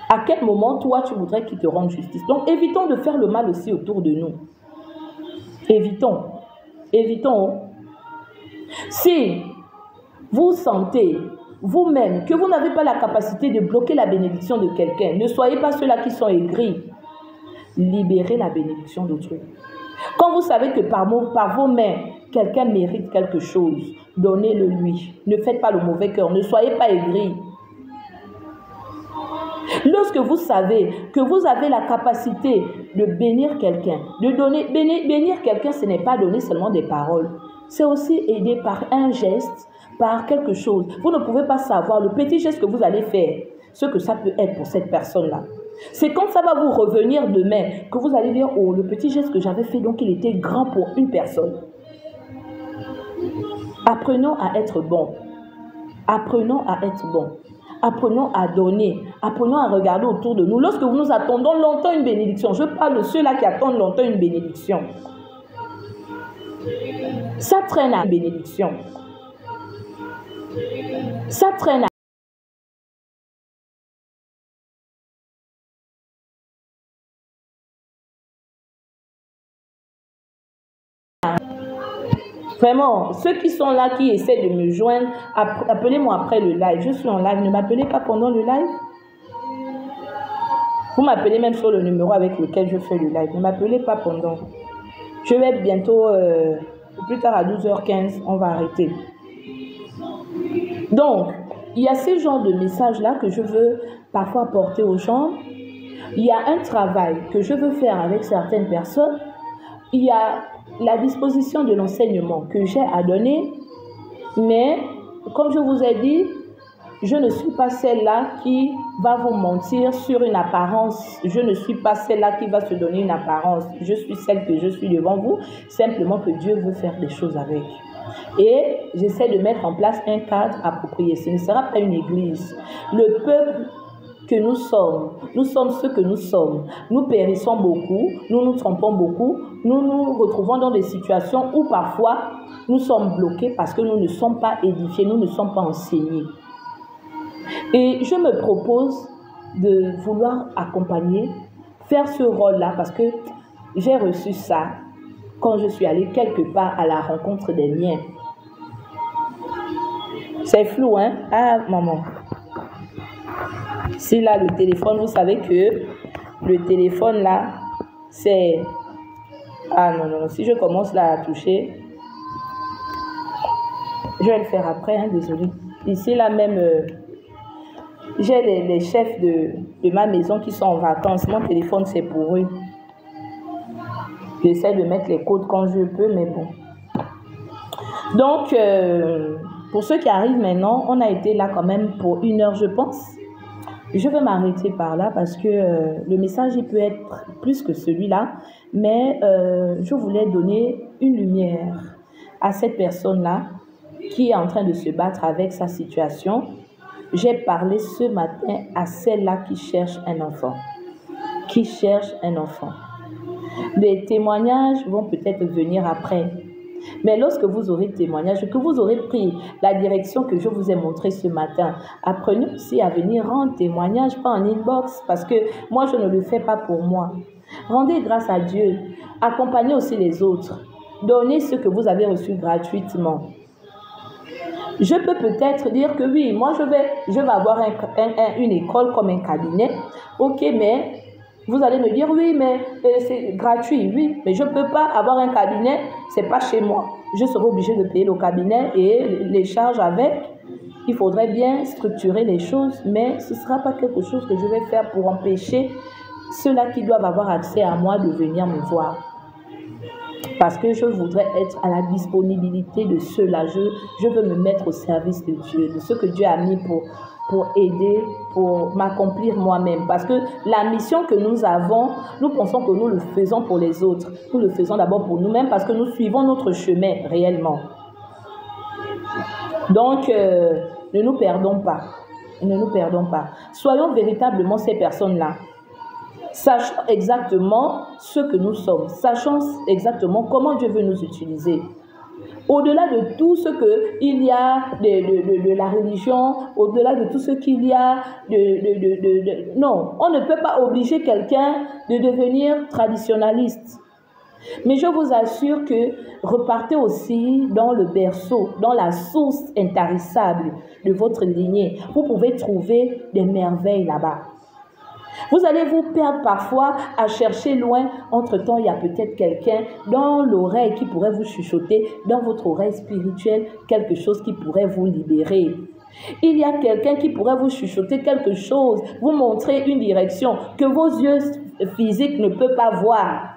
à quel moment toi tu voudrais qu'il te rende justice? Donc évitons de faire le mal aussi autour de nous. Évitons. Si vous sentez vous-même que vous n'avez pas la capacité de bloquer la bénédiction de quelqu'un, ne soyez pas ceux-là qui sont aigris. Libérez la bénédiction d'autrui. Quand vous savez que par vos mains, quelqu'un mérite quelque chose, donnez-le lui. Ne faites pas le mauvais cœur, ne soyez pas aigris. Lorsque vous savez que vous avez la capacité de bénir quelqu'un, de donner, bénir quelqu'un, ce n'est pas donner seulement des paroles. C'est aussi aider par un geste, par quelque chose. Vous ne pouvez pas savoir le petit geste que vous allez faire, ce que ça peut être pour cette personne-là. C'est quand ça va vous revenir demain que vous allez dire, oh, le petit geste que j'avais fait, donc il était grand pour une personne. Apprenons à être bons. Apprenons à être bons. Apprenons à donner. Apprenons à regarder autour de nous. Lorsque nous attendons longtemps une bénédiction, je parle de ceux-là qui attendent longtemps une bénédiction. Ça traîne à bénédiction. Ça traîne à... Vraiment, ceux qui sont là, qui essaient de me joindre, appelez-moi après le live. Je suis en live. Ne m'appelez pas pendant le live. Vous m'appelez même sur le numéro avec lequel je fais le live. Ne m'appelez pas pendant. Je vais bientôt, plus tard à 12h15, on va arrêter. Donc, il y a ce genre de messages-là que je veux parfois porter aux gens. Il y a un travail que je veux faire avec certaines personnes. Il y a la disposition de l'enseignement que j'ai à donner. Mais, comme je vous ai dit, je ne suis pas celle-là qui va vous mentir sur une apparence. Je ne suis pas celle-là qui va se donner une apparence. Je suis celle que je suis devant vous, simplement que Dieu veut faire des choses avec. Et j'essaie de mettre en place un cadre approprié. Ce ne sera pas une église. Le peuple que nous sommes ce que nous sommes. Nous périssons beaucoup, nous nous trompons beaucoup, nous nous retrouvons dans des situations où parfois nous sommes bloqués parce que nous ne sommes pas édifiés, nous ne sommes pas enseignés. Et je me propose de vouloir accompagner, faire ce rôle-là parce que j'ai reçu ça quand je suis allée quelque part à la rencontre des miens. C'est flou, hein? Ah, maman. Si là, le téléphone, vous savez que le téléphone là, c'est... Ah non, non, si je commence là à toucher, je vais le faire après, hein, désolé. Ici là même... j'ai les chefs de ma maison qui sont en vacances. Mon téléphone, c'est pour eux. J'essaie de mettre les codes quand je peux, mais bon. Donc, pour ceux qui arrivent maintenant, on a été là quand même pour 1 heure, je pense. Je vais m'arrêter par là parce que le message, il peut être plus que celui-là. Mais je voulais donner une lumière à cette personne-là qui est en train de se battre avec sa situation. J'ai parlé ce matin à celle-là qui cherche un enfant. Qui cherche un enfant. Les témoignages vont peut-être venir après. Mais lorsque vous aurez témoignage, que vous aurez pris la direction que je vous ai montrée ce matin, apprenez aussi à venir rendre témoignage, pas en inbox, parce que moi, je ne le fais pas pour moi. Rendez grâce à Dieu. Accompagnez aussi les autres. Donnez ce que vous avez reçu gratuitement. Je peux peut-être dire que oui, moi je vais avoir une école comme un cabinet. Ok, mais vous allez me dire oui, mais c'est gratuit. Oui, mais je ne peux pas avoir un cabinet, c'est pas chez moi. Je serai obligée de payer le cabinet et les charges avec. Il faudrait bien structurer les choses, mais ce ne sera pas quelque chose que je vais faire pour empêcher ceux-là qui doivent avoir accès à moi de venir me voir. Parce que je voudrais être à la disponibilité de ceux-là. Je veux me mettre au service de Dieu, de ce que Dieu a mis pour aider, pour m'accomplir moi-même. Parce que la mission que nous avons, nous pensons que nous le faisons pour les autres. Nous le faisons d'abord pour nous-mêmes parce que nous suivons notre chemin réellement. Donc, ne nous perdons pas. Ne nous perdons pas. Soyons véritablement ces personnes-là. Sachons exactement ce que nous sommes. Sachons exactement comment Dieu veut nous utiliser. Au-delà de tout ce qu'il y a de la religion, au-delà de tout ce qu'il y a non, on ne peut pas obliger quelqu'un de devenir traditionnaliste. Mais je vous assure que repartez aussi dans le berceau, dans la source intarissable de votre lignée. Vous pouvez trouver des merveilles là-bas. Vous allez vous perdre parfois à chercher loin. Entre-temps, il y a peut-être quelqu'un dans l'oreille qui pourrait vous chuchoter, dans votre oreille spirituelle, quelque chose qui pourrait vous libérer. Il y a quelqu'un qui pourrait vous chuchoter quelque chose, vous montrer une direction que vos yeux physiques ne peuvent pas voir.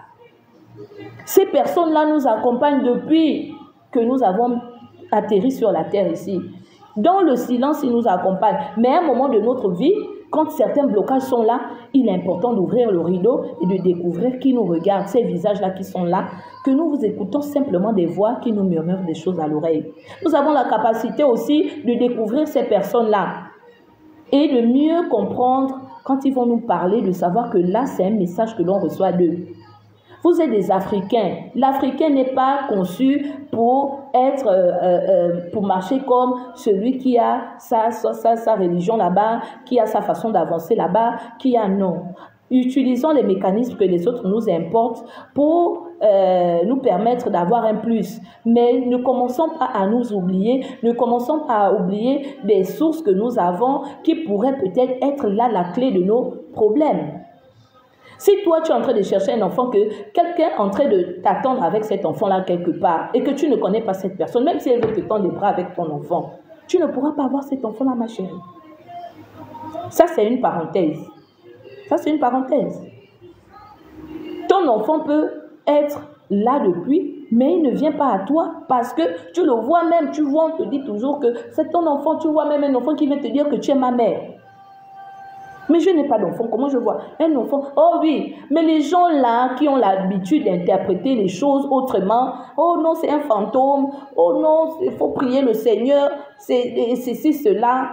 Ces personnes-là nous accompagnent depuis que nous avons atterri sur la terre ici. Dans le silence, ils nous accompagnent. Mais à un moment de notre vie, quand certains blocages sont là, il est important d'ouvrir le rideau et de découvrir qui nous regarde, ces visages-là qui sont là, que nous vous écoutons simplement des voix qui nous murmurent des choses à l'oreille. Nous avons la capacité aussi de découvrir ces personnes-là et de mieux comprendre quand ils vont nous parler, de savoir que là, c'est un message que l'on reçoit d'eux. Vous êtes des Africains. L'Africain n'est pas conçu pour être, pour marcher comme celui qui a sa religion là-bas, qui a sa façon d'avancer là-bas, qui a non. Utilisons les mécanismes que les autres nous importent pour nous permettre d'avoir un plus. Mais ne commençons pas à nous oublier, ne commençons pas à oublier des sources que nous avons qui pourraient peut-être être là la clé de nos problèmes. Si toi, tu es en train de chercher un enfant, que quelqu'un est en train de t'attendre avec cet enfant-là quelque part et que tu ne connais pas cette personne, même si elle veut te tendre les bras avec ton enfant, tu ne pourras pas avoir cet enfant-là, ma chérie. Ça, c'est une parenthèse. Ça, c'est une parenthèse. Ton enfant peut être là depuis, mais il ne vient pas à toi parce que tu le vois même, tu vois, on te dit toujours que c'est ton enfant, tu vois même un enfant qui vient te dire que tu es ma mère. Mais je n'ai pas d'enfant, comment je vois un enfant? Oh oui, mais les gens là qui ont l'habitude d'interpréter les choses autrement, oh non, c'est un fantôme, oh non, il faut prier le Seigneur, c'est cela.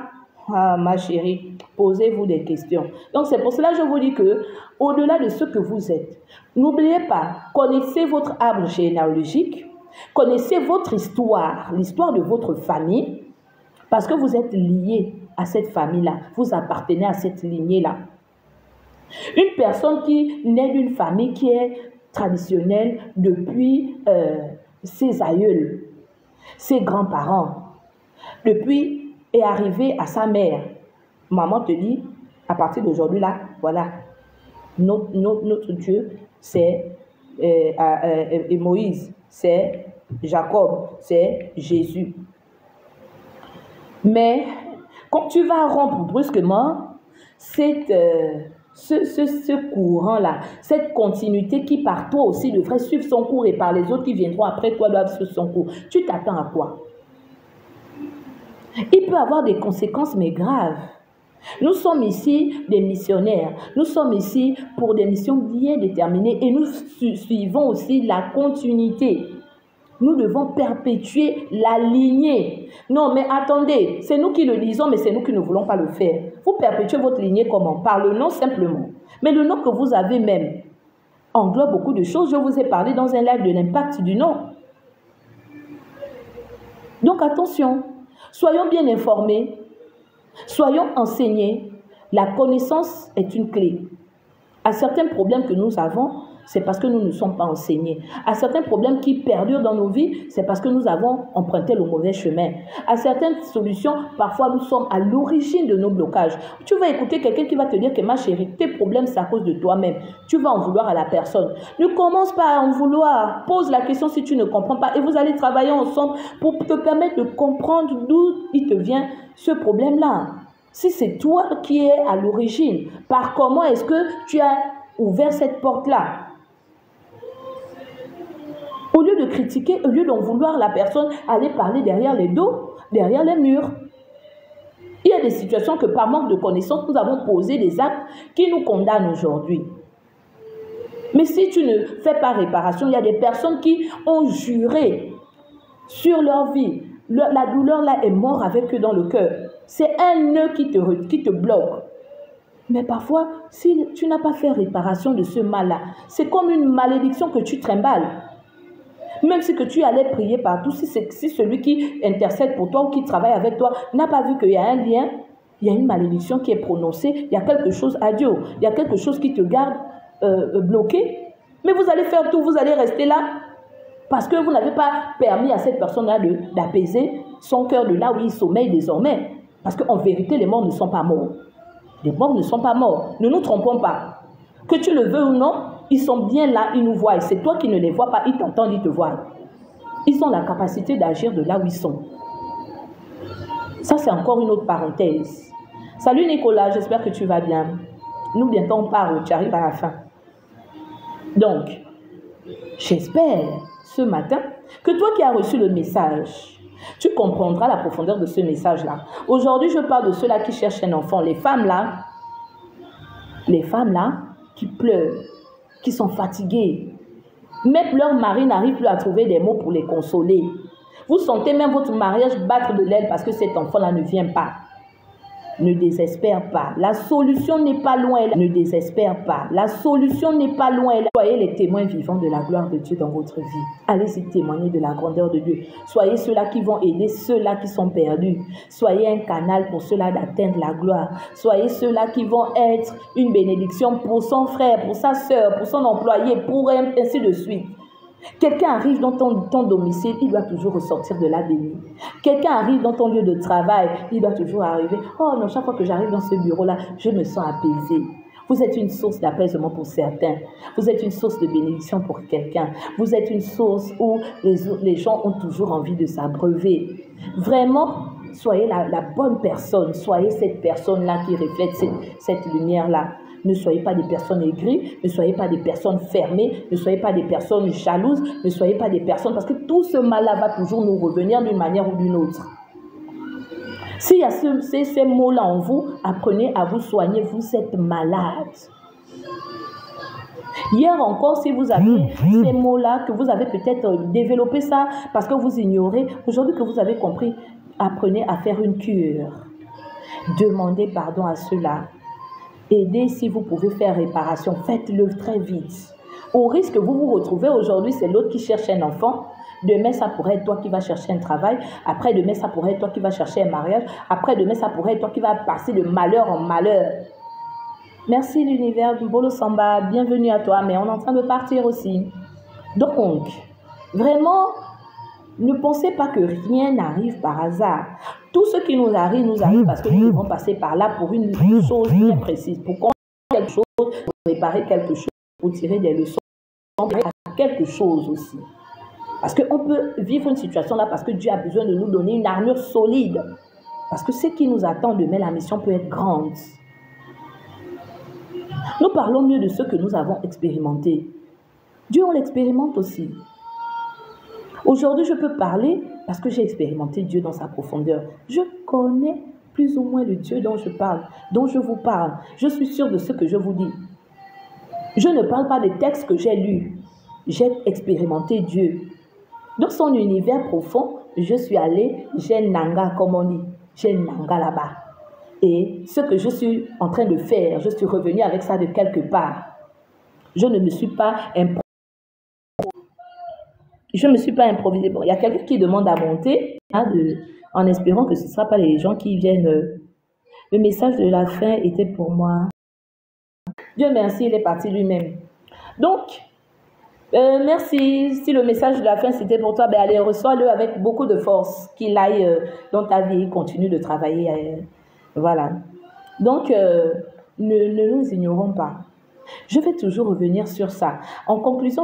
Ah, ma chérie, posez-vous des questions. Donc, c'est pour cela que je vous dis que, au-delà de ce que vous êtes, n'oubliez pas, connaissez votre arbre généalogique, connaissez votre histoire, l'histoire de votre famille, parce que vous êtes liés à cette famille-là, vous appartenez à cette lignée-là. Une personne qui naît d'une famille qui est traditionnelle depuis ses aïeuls, ses grands-parents, depuis est arrivé à sa mère. Maman te dit, à partir d'aujourd'hui là, voilà, notre Dieu, c'est Moïse, c'est Jacob, c'est Jésus. Mais quand tu vas rompre brusquement ce courant-là, cette continuité qui par toi aussi devrait suivre son cours et par les autres qui viendront après toi doivent suivre son cours, tu t'attends à quoi? Il peut avoir des conséquences, mais graves. Nous sommes ici des missionnaires. Nous sommes ici pour des missions bien déterminées et nous suivons aussi la continuité. Nous devons perpétuer la lignée. Non, mais attendez, c'est nous qui le disons, mais c'est nous qui ne voulons pas le faire. Vous perpétuez votre lignée comment? Par le nom simplement. Mais le nom que vous avez même englobe beaucoup de choses. Je vous ai parlé dans un live de l'impact du nom. Donc attention. Soyons bien informés, soyons enseignés. La connaissance est une clé. À certains problèmes que nous avons, c'est parce que nous ne sommes pas enseignés. À certains problèmes qui perdurent dans nos vies, c'est parce que nous avons emprunté le mauvais chemin. À certaines solutions, parfois nous sommes à l'origine de nos blocages. Tu vas écouter quelqu'un qui va te dire que ma chérie, tes problèmes, c'est à cause de toi-même. Tu vas en vouloir à la personne. Ne commence pas à en vouloir. Pose la question si tu ne comprends pas et vous allez travailler ensemble pour te permettre de comprendre d'où il te vient ce problème-là. Si c'est toi qui es à l'origine, par comment est-ce que tu as ouvert cette porte-là? Au lieu de critiquer, au lieu d'en vouloir la personne, aller parler derrière les dos, derrière les murs. Il y a des situations que par manque de connaissances, nous avons posé des actes qui nous condamnent aujourd'hui. Mais si tu ne fais pas réparation, il y a des personnes qui ont juré sur leur vie. La douleur là est morte avec eux dans le cœur. C'est un nœud qui te bloque. Mais parfois, si tu n'as pas fait réparation de ce mal-là, c'est comme une malédiction que tu trimbales. Même si que tu allais prier partout, si celui qui intercède pour toi ou qui travaille avec toi n'a pas vu qu'il y a un lien, il y a une malédiction qui est prononcée, il y a quelque chose à Dieu, il y a quelque chose qui te garde bloqué. Mais vous allez faire tout, vous allez rester là parce que vous n'avez pas permis à cette personne-là d'apaiser son cœur de là où il sommeille désormais. Parce qu'en vérité, les morts ne sont pas morts. Les morts ne sont pas morts. Ne nous trompons pas. Que tu le veux ou non, ils sont bien là, ils nous voient. C'est toi qui ne les vois pas, ils t'entendent, ils te voient. Ils ont la capacité d'agir de là où ils sont. Ça, c'est encore une autre parenthèse. Salut Nicolas, j'espère que tu vas bien. Nous, bientôt, on parle, tu arrives à la fin. Donc, j'espère ce matin que toi qui as reçu le message, tu comprendras la profondeur de ce message-là. Aujourd'hui, je parle de ceux-là qui cherchent un enfant. Les femmes là qui pleurent, qui sont fatiguées. Même leur mari n'arrive plus à trouver des mots pour les consoler. Vous sentez même votre mariage battre de l'aile parce que cet enfant-là ne vient pas. Ne désespère pas. La solution n'est pas loin. Ne désespère pas. La solution n'est pas loin. Soyez les témoins vivants de la gloire de Dieu dans votre vie. Allez-y témoigner de la grandeur de Dieu. Soyez ceux-là qui vont aider ceux-là qui sont perdus. Soyez un canal pour ceux-là d'atteindre la gloire. Soyez ceux-là qui vont être une bénédiction pour son frère, pour sa soeur, pour son employé, pour ainsi de suite. Quelqu'un arrive dans ton domicile, il doit toujours ressortir de là béni. Quelqu'un arrive dans ton lieu de travail, il doit toujours arriver. Oh non, chaque fois que j'arrive dans ce bureau-là, je me sens apaisé. Vous êtes une source d'apaisement pour certains. Vous êtes une source de bénédiction pour quelqu'un. Vous êtes une source où les gens ont toujours envie de s'abreuver. Vraiment, soyez la bonne personne. Soyez cette personne-là qui reflète cette lumière-là. Ne soyez pas des personnes aigries, ne soyez pas des personnes fermées, ne soyez pas des personnes jalouses, ne soyez pas des personnes... Parce que tout ce mal-là va toujours nous revenir d'une manière ou d'une autre. S'il y a ces mots-là en vous, apprenez à vous soigner, vous êtes malade. Hier encore, si vous avez ces mots-là, que vous avez peut-être développé ça parce que vous ignorez, aujourd'hui que vous avez compris, apprenez à faire une cure. Demandez pardon à ceux-là. Aidez si vous pouvez faire réparation. Faites-le très vite. Au risque que vous vous retrouvez aujourd'hui, c'est l'autre qui cherche un enfant. Demain, ça pourrait être toi qui vas chercher un travail. Après, demain, ça pourrait être toi qui vas chercher un mariage. Après, demain, ça pourrait être toi qui vas passer de malheur en malheur. Merci l'univers, Mbolo Samba. Bienvenue à toi. Mais on est en train de partir aussi. Donc, vraiment, ne pensez pas que rien n'arrive par hasard. Tout ce qui nous arrive parce que nous devons passer par là pour une chose bien précise. Pour comprendre quelque chose, pour réparer quelque chose, pour tirer des leçons, pour quelque chose aussi. Parce qu'on peut vivre une situation là parce que Dieu a besoin de nous donner une armure solide. Parce que ce qui nous attend demain, la mission peut être grande. Nous parlons mieux de ce que nous avons expérimenté. Dieu, on l'expérimente aussi. Aujourd'hui, je peux parler parce que j'ai expérimenté Dieu dans sa profondeur. Je connais plus ou moins le Dieu dont je parle, dont je vous parle. Je suis sûre de ce que je vous dis. Je ne parle pas des textes que j'ai lus. J'ai expérimenté Dieu. Dans son univers profond, je suis allée, j'ai Nanga, comme on dit. J'ai Nanga là-bas. Et ce que je suis en train de faire, je suis revenue avec ça de quelque part. Je ne me suis pas improvisée. Bon, il y a quelqu'un qui demande à monter, en espérant que ce ne sera pas les gens qui viennent. Le message de la fin était pour moi. Dieu merci, il est parti lui-même. Donc, merci. Si le message de la fin c'était pour toi, allez, reçois-le avec beaucoup de force. Qu'il aille dans ta vie, continue de travailler. Voilà. Donc, ne nous ignorons pas. Je vais toujours revenir sur ça. En conclusion,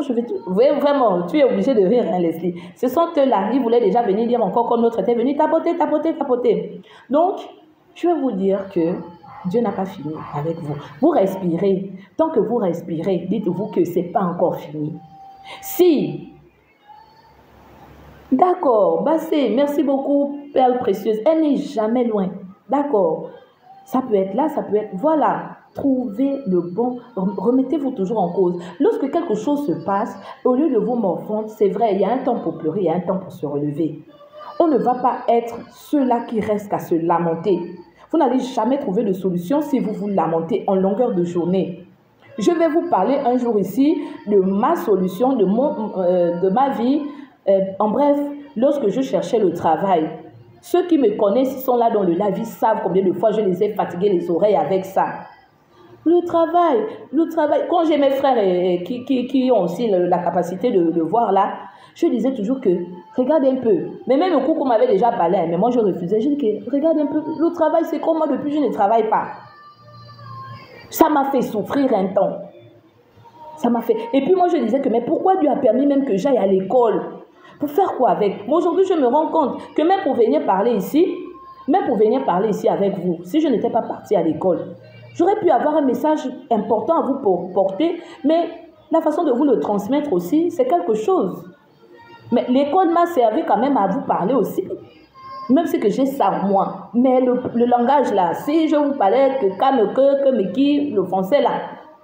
vraiment, tu es obligé de rire, hein, Leslie. Ce sont eux-là, ils voulaient déjà venir dire encore comme l'autre était venu tapoter. Donc, je vais vous dire que Dieu n'a pas fini avec vous. Vous respirez. Tant que vous respirez, dites-vous que ce n'est pas encore fini. Si, d'accord, Bassé, merci beaucoup, perle précieuse. Elle n'est jamais loin. D'accord. Ça peut être là, ça peut être... Voilà. Trouvez le bon... Remettez-vous toujours en cause. Lorsque quelque chose se passe, au lieu de vous morfondre, c'est vrai, il y a un temps pour pleurer, il y a un temps pour se relever. On ne va pas être ceux-là qui restent à se lamenter. Vous n'allez jamais trouver de solution si vous vous lamentez en longueur de journée. Je vais vous parler un jour ici de ma solution, de ma vie. En bref, lorsque je cherchais le travail, ceux qui me connaissent, qui sont là dans le live, ils savent combien de fois je les ai fatigués les oreilles avec ça. Le travail. Quand j'ai mes frères qui ont aussi la capacité de le voir là, je disais toujours que, regardez un peu. Mais même au coup qu'on m'avait déjà parlé, mais moi je refusais. Je dis que, regardez un peu, le travail c'est comme moi depuis je ne travaille pas. Ça m'a fait souffrir un temps. Ça m'a fait... Et puis moi je disais que, mais pourquoi Dieu a permis même que j'aille à l'école? Pour faire quoi avec? Moi aujourd'hui je me rends compte que même pour venir parler ici avec vous, si je n'étais pas partie à l'école, j'aurais pu avoir un message important à vous porter, mais la façon de vous le transmettre aussi, c'est quelque chose. Mais l'école m'a servi quand même à vous parler aussi. Même si que j'ai ça moi. Mais le langage là, si je vous parlais que me qui, le français là,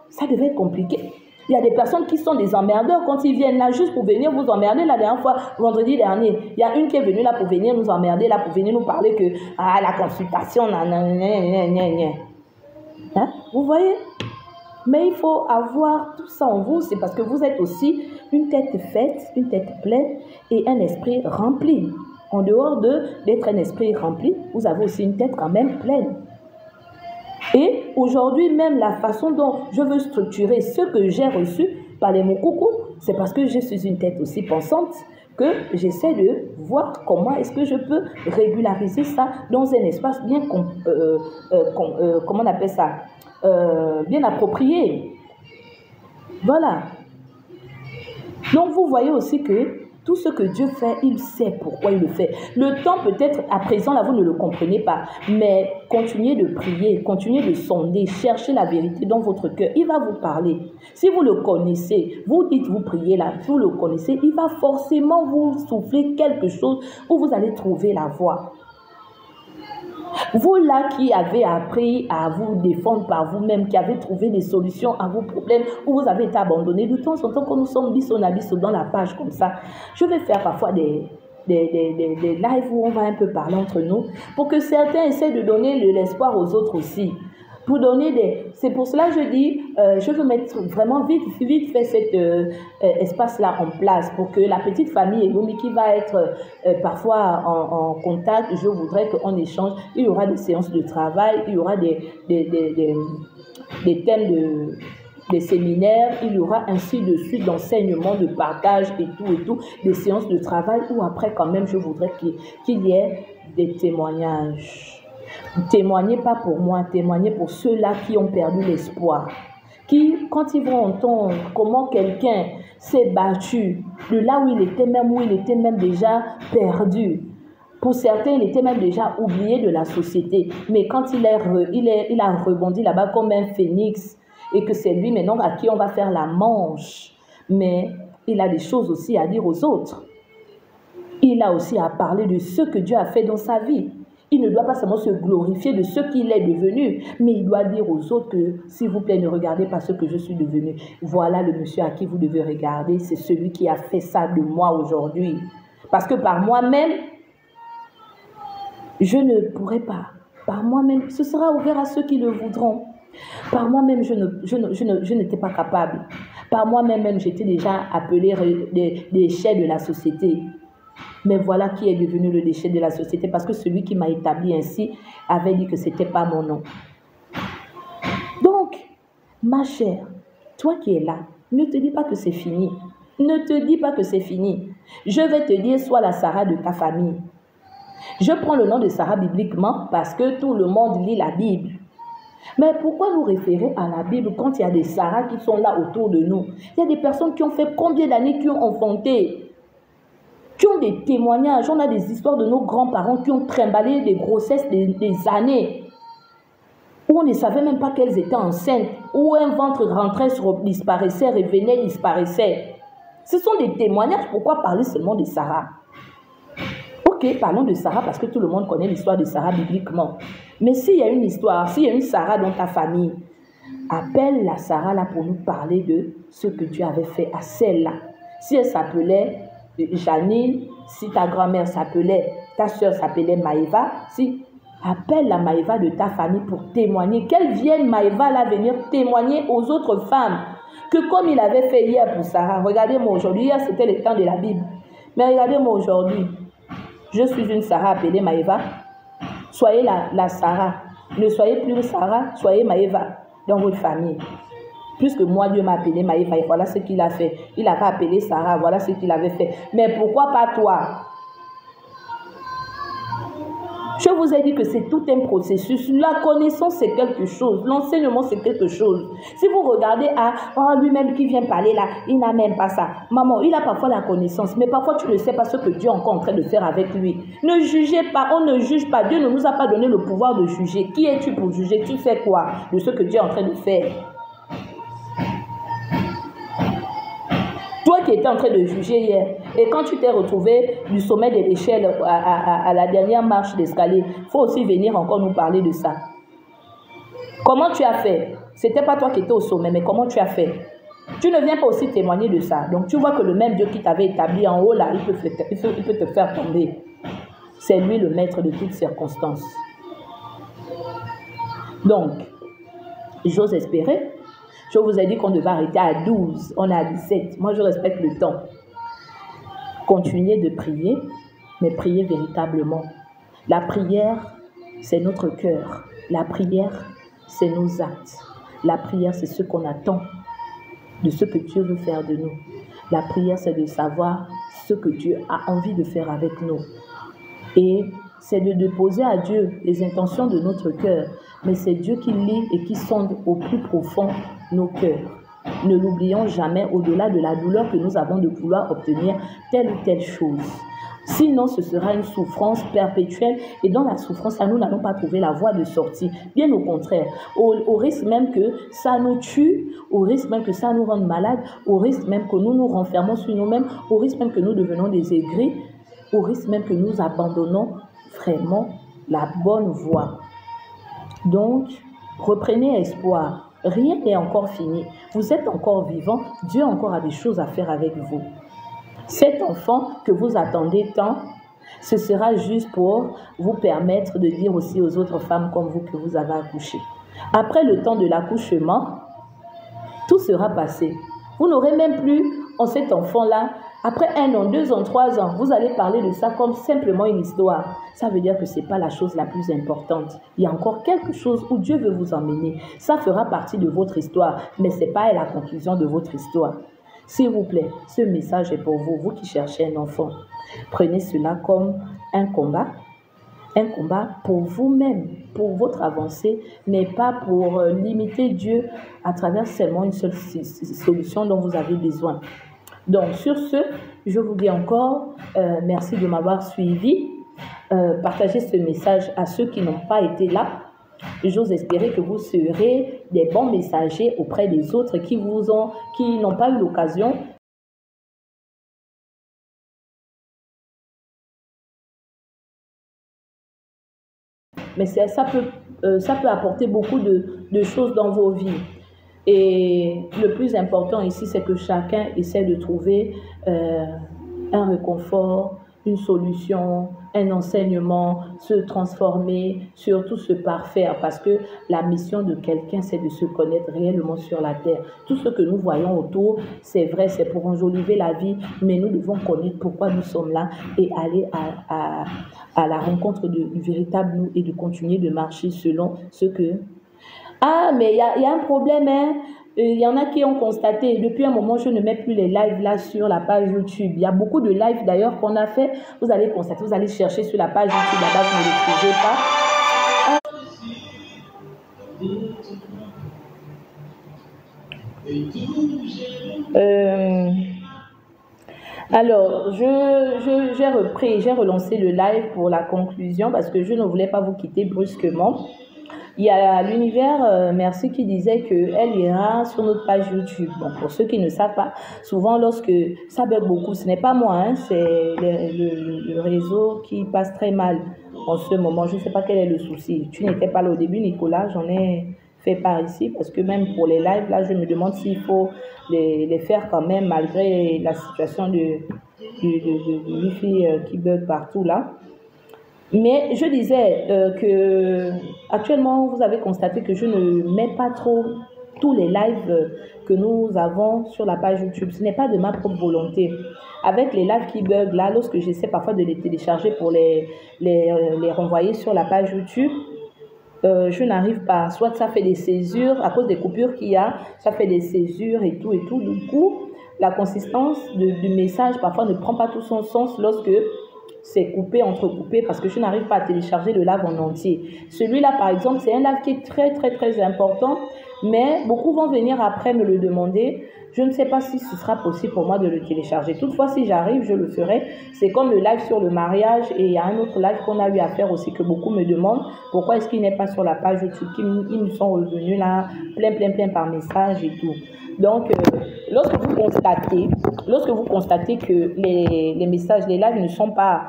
ça devait être compliqué. Il y a des personnes qui sont des emmerdeurs quand ils viennent là juste pour venir vous emmerder. La dernière fois, vendredi dernier, il y a une qui est venue là pour venir nous emmerder, là pour venir nous parler que la consultation, hein? Vous voyez? Mais il faut avoir tout ça en vous, c'est parce que vous êtes aussi une tête faite, une tête pleine et un esprit rempli. En dehors d'être un esprit rempli, vous avez aussi une tête quand même pleine. Et aujourd'hui, même la façon dont je veux structurer ce que j'ai reçu par les mots coucou, c'est parce que je suis une tête aussi pensante que j'essaie de voir comment est-ce que je peux régulariser ça dans un espace bien, comment on appelle ça, bien approprié. Voilà. Donc vous voyez aussi que tout ce que Dieu fait, il sait pourquoi il le fait. Le temps peut-être, à présent, là, vous ne le comprenez pas, mais continuez de prier, continuez de sonder, cherchez la vérité dans votre cœur. Il va vous parler. Si vous le connaissez, vous dites, vous priez là, vous le connaissez, il va forcément vous souffler quelque chose où vous allez trouver la voie. Vous là qui avez appris à vous défendre par vous-même, qui avez trouvé des solutions à vos problèmes, où vous avez été abandonné, de temps en temps, quand nous sommes biso dans la page comme ça, je vais faire parfois des lives où on va un peu parler entre nous, pour que certains essaient de donner de l'espoir aux autres aussi. Pour donner des... C'est pour cela que je dis, je veux mettre vraiment vite fait cet espace-là en place pour que la petite famille Elumi qui va être parfois en contact, je voudrais qu'on échange. Il y aura des séances de travail, il y aura des thèmes des séminaires, il y aura ainsi de suite d'enseignement, de partage et tout, des séances de travail où après quand même je voudrais qu'il y ait des témoignages. Témoignez pas pour moi, témoignez pour ceux-là qui ont perdu l'espoir. Qui, quand ils vont entendre comment quelqu'un s'est battu de là où il était même déjà perdu. Pour certains, il était même déjà oublié de la société. Mais quand il a rebondi là-bas comme un phénix et que c'est lui maintenant à qui on va faire la manche. Mais il a des choses aussi à dire aux autres. Il a aussi à parler de ce que Dieu a fait dans sa vie. Il ne doit pas seulement se glorifier de ce qu'il est devenu, mais il doit dire aux autres que, s'il vous plaît, ne regardez pas ce que je suis devenu. Voilà le monsieur à qui vous devez regarder, c'est celui qui a fait ça de moi aujourd'hui. Parce que par moi-même, je ne pourrai pas. Par moi-même, ce sera ouvert à ceux qui le voudront. Par moi-même, je n'étais pas capable. Par moi-même, j'étais déjà appelé des déchets de la société. Mais voilà qui est devenu le déchet de la société parce que celui qui m'a établi ainsi avait dit que ce n'était pas mon nom. Donc, ma chère, toi qui es là, ne te dis pas que c'est fini. Ne te dis pas que c'est fini. Je vais te dire, sois la Sarah de ta famille. Je prends le nom de Sarah bibliquement parce que tout le monde lit la Bible. Mais pourquoi nous référer à la Bible quand il y a des Sarah qui sont là autour de nous? Il y a des personnes qui ont fait combien d'années qui ont enfanté, qui ont des témoignages, on a des histoires de nos grands-parents qui ont trimballé des grossesses des années, où on ne savait même pas qu'elles étaient enceintes, où un ventre rentrait, disparaissait, revenait, disparaissait. Ce sont des témoignages, pourquoi parler seulement de Sarah? Ok, parlons de Sarah parce que tout le monde connaît l'histoire de Sarah bibliquement. Mais s'il y a une histoire, s'il y a une Sarah dans ta famille, appelle la Sarah là pour nous parler de ce que Dieu avait fait à celle-là. Si elle s'appelait Janine, si ta grand-mère s'appelait, ta soeur s'appelait Maëva, si, appelle la Maëva de ta famille pour témoigner, qu'elle vienne Maëva là venir témoigner aux autres femmes, que comme il avait fait hier pour Sarah, regardez-moi aujourd'hui, hier c'était le temps de la Bible, mais regardez-moi aujourd'hui, je suis une Sarah appelée Maëva, soyez la Sarah, ne soyez plus Sarah, soyez Maëva dans votre famille. Plus que moi, Dieu m'a appelé Maïfa, et voilà ce qu'il a fait. Il avait appelé Sarah, voilà ce qu'il avait fait. Mais pourquoi pas toi? Je vous ai dit que c'est tout un processus. La connaissance, c'est quelque chose. L'enseignement, c'est quelque chose. Si vous regardez à lui-même qui vient parler là, il n'a même pas ça. Maman, il a parfois la connaissance, mais parfois tu ne sais pas ce que Dieu est encore en train de faire avec lui. Ne jugez pas, on ne juge pas. Dieu ne nous a pas donné le pouvoir de juger. Qui es-tu pour juger? Tu sais quoi de ce que Dieu est en train de faire? Toi qui étais en train de juger hier, et quand tu t'es retrouvé du sommet de l'échelle à la dernière marche d'escalier, il faut aussi venir encore nous parler de ça. Comment tu as fait? Ce n'était pas toi qui étais au sommet, mais comment tu as fait? Tu ne viens pas aussi témoigner de ça. Donc, tu vois que le même Dieu qui t'avait établi en haut, là, il peut te faire tomber. C'est lui le maître de toutes circonstances. Donc, j'ose espérer. Je vous ai dit qu'on devait arrêter à 12. On est à 17. Moi, je respecte le temps. Continuez de prier, mais priez véritablement. La prière, c'est notre cœur. La prière, c'est nos actes. La prière, c'est ce qu'on attend de ce que Dieu veut faire de nous. La prière, c'est de savoir ce que Dieu a envie de faire avec nous. Et c'est de déposer à Dieu les intentions de notre cœur. Mais c'est Dieu qui lit et qui sonde au plus profond nos cœurs. Ne l'oublions jamais au-delà de la douleur que nous avons de vouloir obtenir telle ou telle chose. Sinon, ce sera une souffrance perpétuelle et dans la souffrance, nous n'allons pas trouver la voie de sortie. Bien au contraire, au risque même que ça nous tue, au risque même que ça nous rende malades, au risque même que nous nous renfermons sur nous-mêmes, au risque même que nous devenons des aigris, au risque même que nous abandonnons vraiment la bonne voie. Donc, reprenez espoir. Rien n'est encore fini. Vous êtes encore vivant. Dieu encore a des choses à faire avec vous. Cet enfant que vous attendez tant, ce sera juste pour vous permettre de dire aussi aux autres femmes comme vous que vous avez accouché. Après le temps de l'accouchement, tout sera passé. Vous n'aurez même plus en cet enfant-là, après 1 an, 2 ans, 3 ans, vous allez parler de ça comme simplement une histoire. Ça veut dire que ce n'est pas la chose la plus importante. Il y a encore quelque chose où Dieu veut vous emmener. Ça fera partie de votre histoire, mais ce n'est pas la conclusion de votre histoire. S'il vous plaît, ce message est pour vous, vous qui cherchez un enfant. Prenez cela comme un combat pour vous-même, pour votre avancée, mais pas pour limiter Dieu à travers seulement une seule solution dont vous avez besoin. Donc, sur ce, je vous dis encore merci de m'avoir suivi. Partagez ce message à ceux qui n'ont pas été là. J'ose espérer que vous serez des bons messagers auprès des autres qui n'ont pas eu l'occasion. Mais ça peut apporter beaucoup de choses dans vos vies. Et le plus important ici, c'est que chacun essaie de trouver un réconfort, une solution, un enseignement, se transformer, surtout se parfaire, parce que la mission de quelqu'un, c'est de se connaître réellement sur la terre. Tout ce que nous voyons autour, c'est vrai, c'est pour enjoliver la vie, mais nous devons connaître pourquoi nous sommes là et aller à la rencontre du véritable nous et de continuer de marcher selon ce que... Ah, mais il y a un problème, hein. Il y en a qui ont constaté, depuis un moment, je ne mets plus les lives là sur la page YouTube. Il y a beaucoup de lives d'ailleurs qu'on a fait. Vous allez constater, vous allez chercher sur la page YouTube, là-bas, vous ne le trouvez pas. Alors, j'ai relancé le live pour la conclusion parce que je ne voulais pas vous quitter brusquement. Il y a l'univers Merci qui disait qu'elle ira sur notre page YouTube. Bon, pour ceux qui ne savent pas, souvent lorsque ça bug beaucoup, ce n'est pas moi, hein, c'est le réseau qui passe très mal en ce moment. Je ne sais pas quel est le souci. Tu n'étais pas là au début, Nicolas, j'en ai fait part ici parce que même pour les lives, là, je me demande s'il faut les faire quand même malgré la situation de Wi-Fi qui bug partout là. Mais je disais que actuellement, vous avez constaté que je ne mets pas trop tous les lives que nous avons sur la page YouTube. Ce n'est pas de ma propre volonté. Avec les lives qui bug là, lorsque j'essaie parfois de les télécharger pour les renvoyer sur la page YouTube, je n'arrive pas. Soit ça fait des césures, à cause des coupures qu'il y a, ça fait des césures et tout. Du coup, la consistance du message parfois ne prend pas tout son sens lorsque c'est coupé, entrecoupé, parce que je n'arrive pas à télécharger le live en entier. Celui-là, par exemple, c'est un live qui est très, très, très important, mais beaucoup vont venir après me le demander. Je ne sais pas si ce sera possible pour moi de le télécharger. Toutefois, si j'arrive, je le ferai. C'est comme le live sur le mariage, et il y a un autre live qu'on a eu à faire aussi que beaucoup me demandent. Pourquoi est-ce qu'il n'est pas sur la page YouTube? Ils me sont revenus là, plein par message et tout. Donc, lorsque vous constatez que les messages, les lives ne sont pas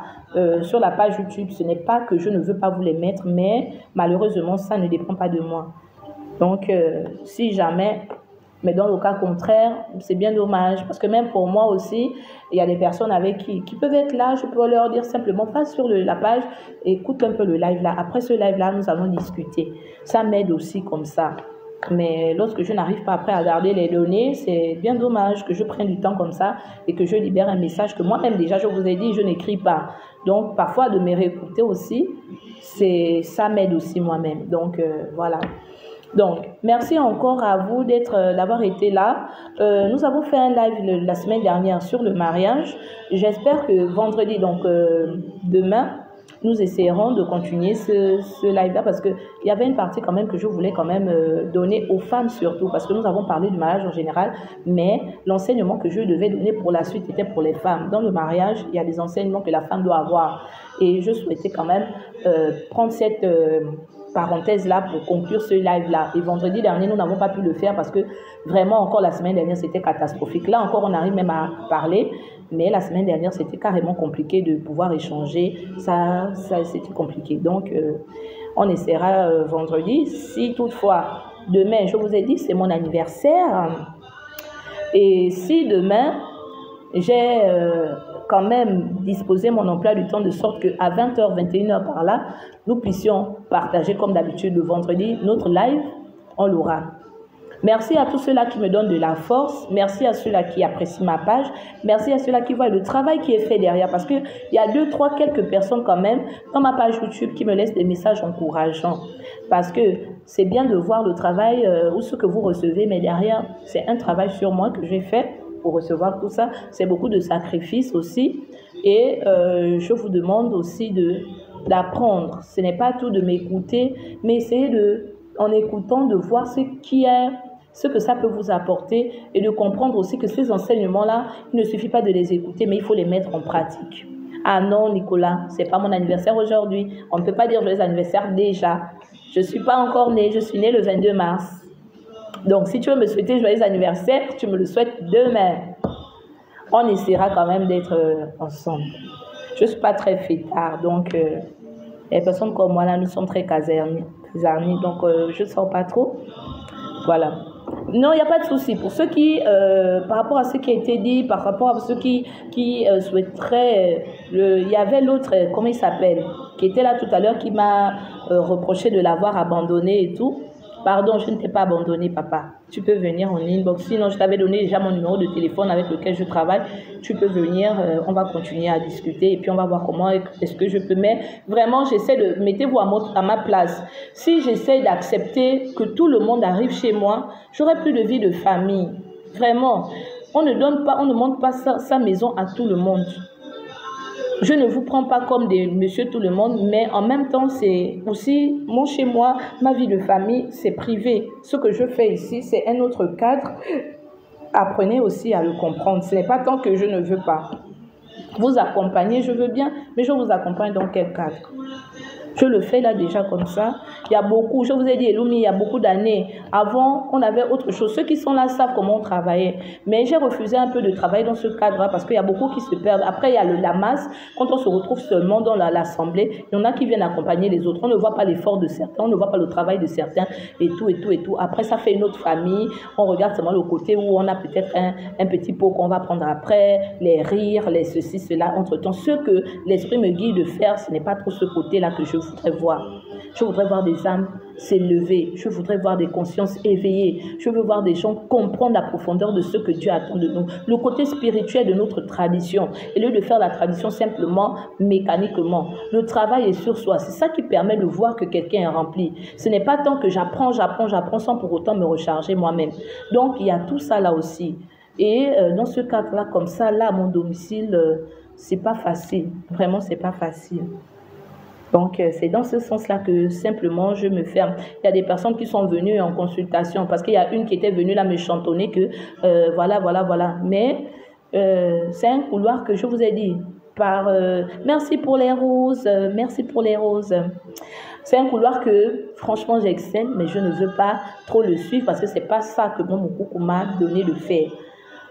sur la page YouTube, ce n'est pas que je ne veux pas vous les mettre, mais malheureusement, ça ne dépend pas de moi. Donc, si jamais Mais dans le cas contraire, c'est bien dommage. Parce que même pour moi aussi, il y a des personnes avec qui peuvent être là. Je peux leur dire simplement, passe sur la page, écoute un peu le live là. Après ce live là, nous allons discuter. Ça m'aide aussi comme ça. Mais lorsque je n'arrive pas après à garder les données, c'est bien dommage que je prenne du temps comme ça et que je libère un message que moi-même déjà, je vous ai dit, je n'écris pas. Donc, parfois, de me réécouter aussi, ça m'aide aussi moi-même. Donc, voilà. Donc, merci encore à vous d'avoir été là. Nous avons fait un live la semaine dernière sur le mariage. J'espère que vendredi, donc demain, nous essaierons de continuer ce live-là parce qu'il y avait une partie quand même que je voulais quand même donner aux femmes surtout parce que nous avons parlé du mariage en général, mais l'enseignement que je devais donner pour la suite était pour les femmes. Dans le mariage, il y a des enseignements que la femme doit avoir et je souhaitais quand même prendre cette parenthèse-là pour conclure ce live-là. Et vendredi dernier, nous n'avons pas pu le faire parce que vraiment encore la semaine dernière, c'était catastrophique. Là encore, on arrive même à parler. Mais la semaine dernière, c'était carrément compliqué de pouvoir échanger. Ça c'était compliqué. Donc, on essaiera vendredi. Si toutefois, demain, je vous ai dit, c'est mon anniversaire. Et si demain, j'ai quand même disposé mon emploi du temps de sorte qu'à 20h, 21h par là, nous puissions partager comme d'habitude le vendredi notre live, on l'aura. Merci à tous ceux-là qui me donnent de la force. Merci à ceux-là qui apprécient ma page. Merci à ceux-là qui voient le travail qui est fait derrière. Parce qu'il y a quelques personnes quand même dans ma page YouTube qui me laissent des messages encourageants. Parce que c'est bien de voir le travail ou ce que vous recevez. Mais derrière, c'est un travail sur moi que j'ai fait pour recevoir tout ça. C'est beaucoup de sacrifices aussi. Et je vous demande aussi d'apprendre. Ce n'est pas tout de m'écouter, mais essayer en écoutant, de voir ce que ça peut vous apporter et de comprendre aussi que ces enseignements-là, il ne suffit pas de les écouter, mais il faut les mettre en pratique. Ah non, Nicolas, c'est pas mon anniversaire aujourd'hui. On ne peut pas dire joyeux anniversaire déjà. Je ne suis pas encore née, je suis née le 22 mars. Donc, si tu veux me souhaiter joyeux anniversaire, tu me le souhaites demain. On essaiera quand même d'être ensemble. Je ne suis pas très fêtard, donc les personnes comme moi, là, nous sommes très casernés. Donc, je ne sors pas trop. Voilà. Non, il n'y a pas de souci. Pour ceux qui, par rapport à ce qui a été dit, par rapport à ceux qui souhaiteraient, il y avait l'autre, comment il s'appelle, qui était là tout à l'heure, qui m'a reproché de l'avoir abandonné et tout. Pardon, je ne t'ai pas abandonné, papa. Tu peux venir en inbox. Sinon, je t'avais donné déjà mon numéro de téléphone avec lequel je travaille. Tu peux venir, on va continuer à discuter et puis on va voir comment est-ce que je peux. Mais vraiment, mettez-vous à ma place. Si j'essaie d'accepter que tout le monde arrive chez moi, j'aurai plus de vie de famille. Vraiment, on ne montre pas sa maison à tout le monde. Je ne vous prends pas comme des monsieur tout le monde, mais en même temps, c'est aussi mon chez moi, ma vie de famille, c'est privé. Ce que je fais ici, c'est un autre cadre. Apprenez aussi à le comprendre. Ce n'est pas tant que je ne veux pas vous accompagner, je veux bien, mais je vous accompagne dans quel cadre? Je le fais là déjà comme ça. Il y a beaucoup, je vous ai dit, Elumi, il y a beaucoup d'années. Avant, on avait autre chose. Ceux qui sont là savent comment on travaillait. Mais j'ai refusé un peu de travailler dans ce cadre-là parce qu'il y a beaucoup qui se perdent. Après, il y a la masse. Quand on se retrouve seulement dans l'assemblée, il y en a qui viennent accompagner les autres. On ne voit pas l'effort de certains, on ne voit pas le travail de certains et tout, et tout, et tout. Après, ça fait une autre famille. On regarde seulement le côté où on a peut-être un petit pot qu'on va prendre après, les rires, les ceci, cela. Entre-temps, ce que l'esprit me guide de faire, ce n'est pas trop ce côté-là que je voudrais voir. Je voudrais voir des âmes s'élever. Je voudrais voir des consciences éveillées. Je veux voir des gens comprendre la profondeur de ce que Dieu attend de nous. Le côté spirituel de notre tradition. Et lieu de faire la tradition simplement mécaniquement. Le travail est sur soi. C'est ça qui permet de voir que quelqu'un est rempli. Ce n'est pas tant que j'apprends sans pour autant me recharger moi-même. Donc, il y a tout ça là aussi. Et dans ce cadre-là, comme ça, là, à mon domicile, c'est pas facile. Vraiment, c'est pas facile. Donc, c'est dans ce sens-là que simplement je me ferme. Il y a des personnes qui sont venues en consultation parce qu'il y a une qui était venue là me chantonner que voilà. Mais c'est un couloir que je vous ai dit. Merci pour les roses, merci pour les roses. C'est un couloir que franchement j'excelle, mais je ne veux pas trop le suivre parce que c'est pas ça que mon coucou m'a donné de faire.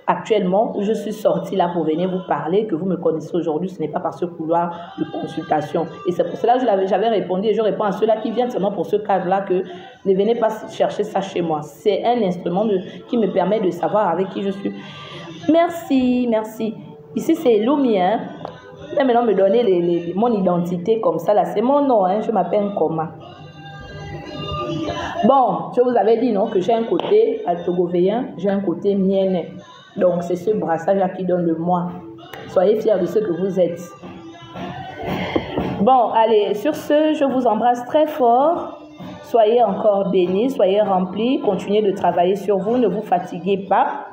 Actuellement, je suis sortie là pour venir vous parler, que vous me connaissez aujourd'hui, ce n'est pas par ce couloir de consultation. Et c'est pour cela que j'avais répondu, et je réponds à ceux-là qui viennent seulement pour ce cadre-là, que ne venez pas chercher ça chez moi. C'est un instrument qui me permet de savoir avec qui je suis. Merci, merci. Ici, c'est Lumi, hein. Là, maintenant, me donner mon identité comme ça, là, c'est mon nom, hein. Je m'appelle Koma. Bon, je vous avais dit, non, que j'ai un côté altogovéen, j'ai un côté mienais. Donc, c'est ce brassage-là qui donne le moi. Soyez fiers de ce que vous êtes. Bon, allez, sur ce, je vous embrasse très fort. Soyez encore bénis, soyez remplis. Continuez de travailler sur vous, ne vous fatiguez pas.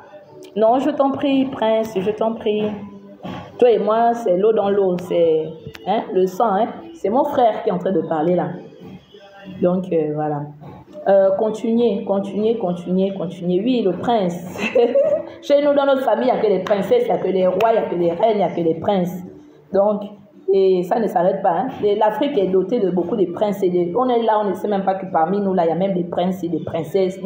Non, je t'en prie, prince, je t'en prie. Toi et moi, c'est l'eau dans l'eau, c'est le sang. Hein? C'est mon frère qui est en train de parler là. Donc, voilà. Continuez. Oui, le prince. Chez nous, dans notre famille, il n'y a que les princesses, il n'y a que les rois, il n'y a que les reines, il n'y a que les princes. Donc, et ça ne s'arrête pas. Hein. L'Afrique est dotée de beaucoup de princes. On est là, on ne sait même pas que parmi nous, là, il y a même des princes et des princesses,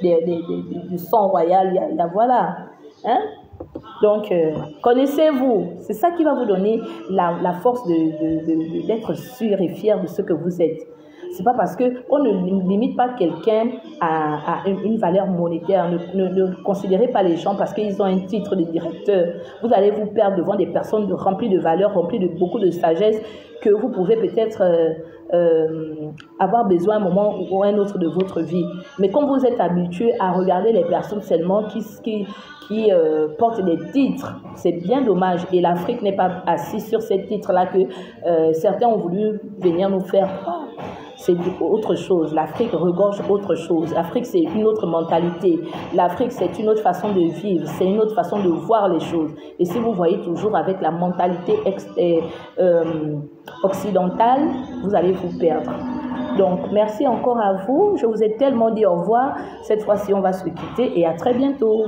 du sang royal. Voilà. Hein? Donc, connaissez-vous. C'est ça qui va vous donner la force d'être sûr et fier de ce que vous êtes. C'est pas parce qu'on ne limite pas quelqu'un à une valeur monétaire. Ne considérez pas les gens parce qu'ils ont un titre de directeur. Vous allez vous perdre devant des personnes remplies de valeurs, remplies de beaucoup de sagesse que vous pouvez peut-être avoir besoin à un moment ou un autre de votre vie. Mais comme vous êtes habitué à regarder les personnes seulement qui portent des titres, c'est bien dommage. Et l'Afrique n'est pas assise sur ces titres-là que certains ont voulu venir nous faire. C'est autre chose. L'Afrique regorge autre chose. L'Afrique, c'est une autre mentalité. L'Afrique, c'est une autre façon de vivre. C'est une autre façon de voir les choses. Et si vous voyez toujours avec la mentalité occidentale, vous allez vous perdre. Donc, merci encore à vous. Je vous ai tellement dit au revoir. Cette fois-ci, on va se quitter et à très bientôt.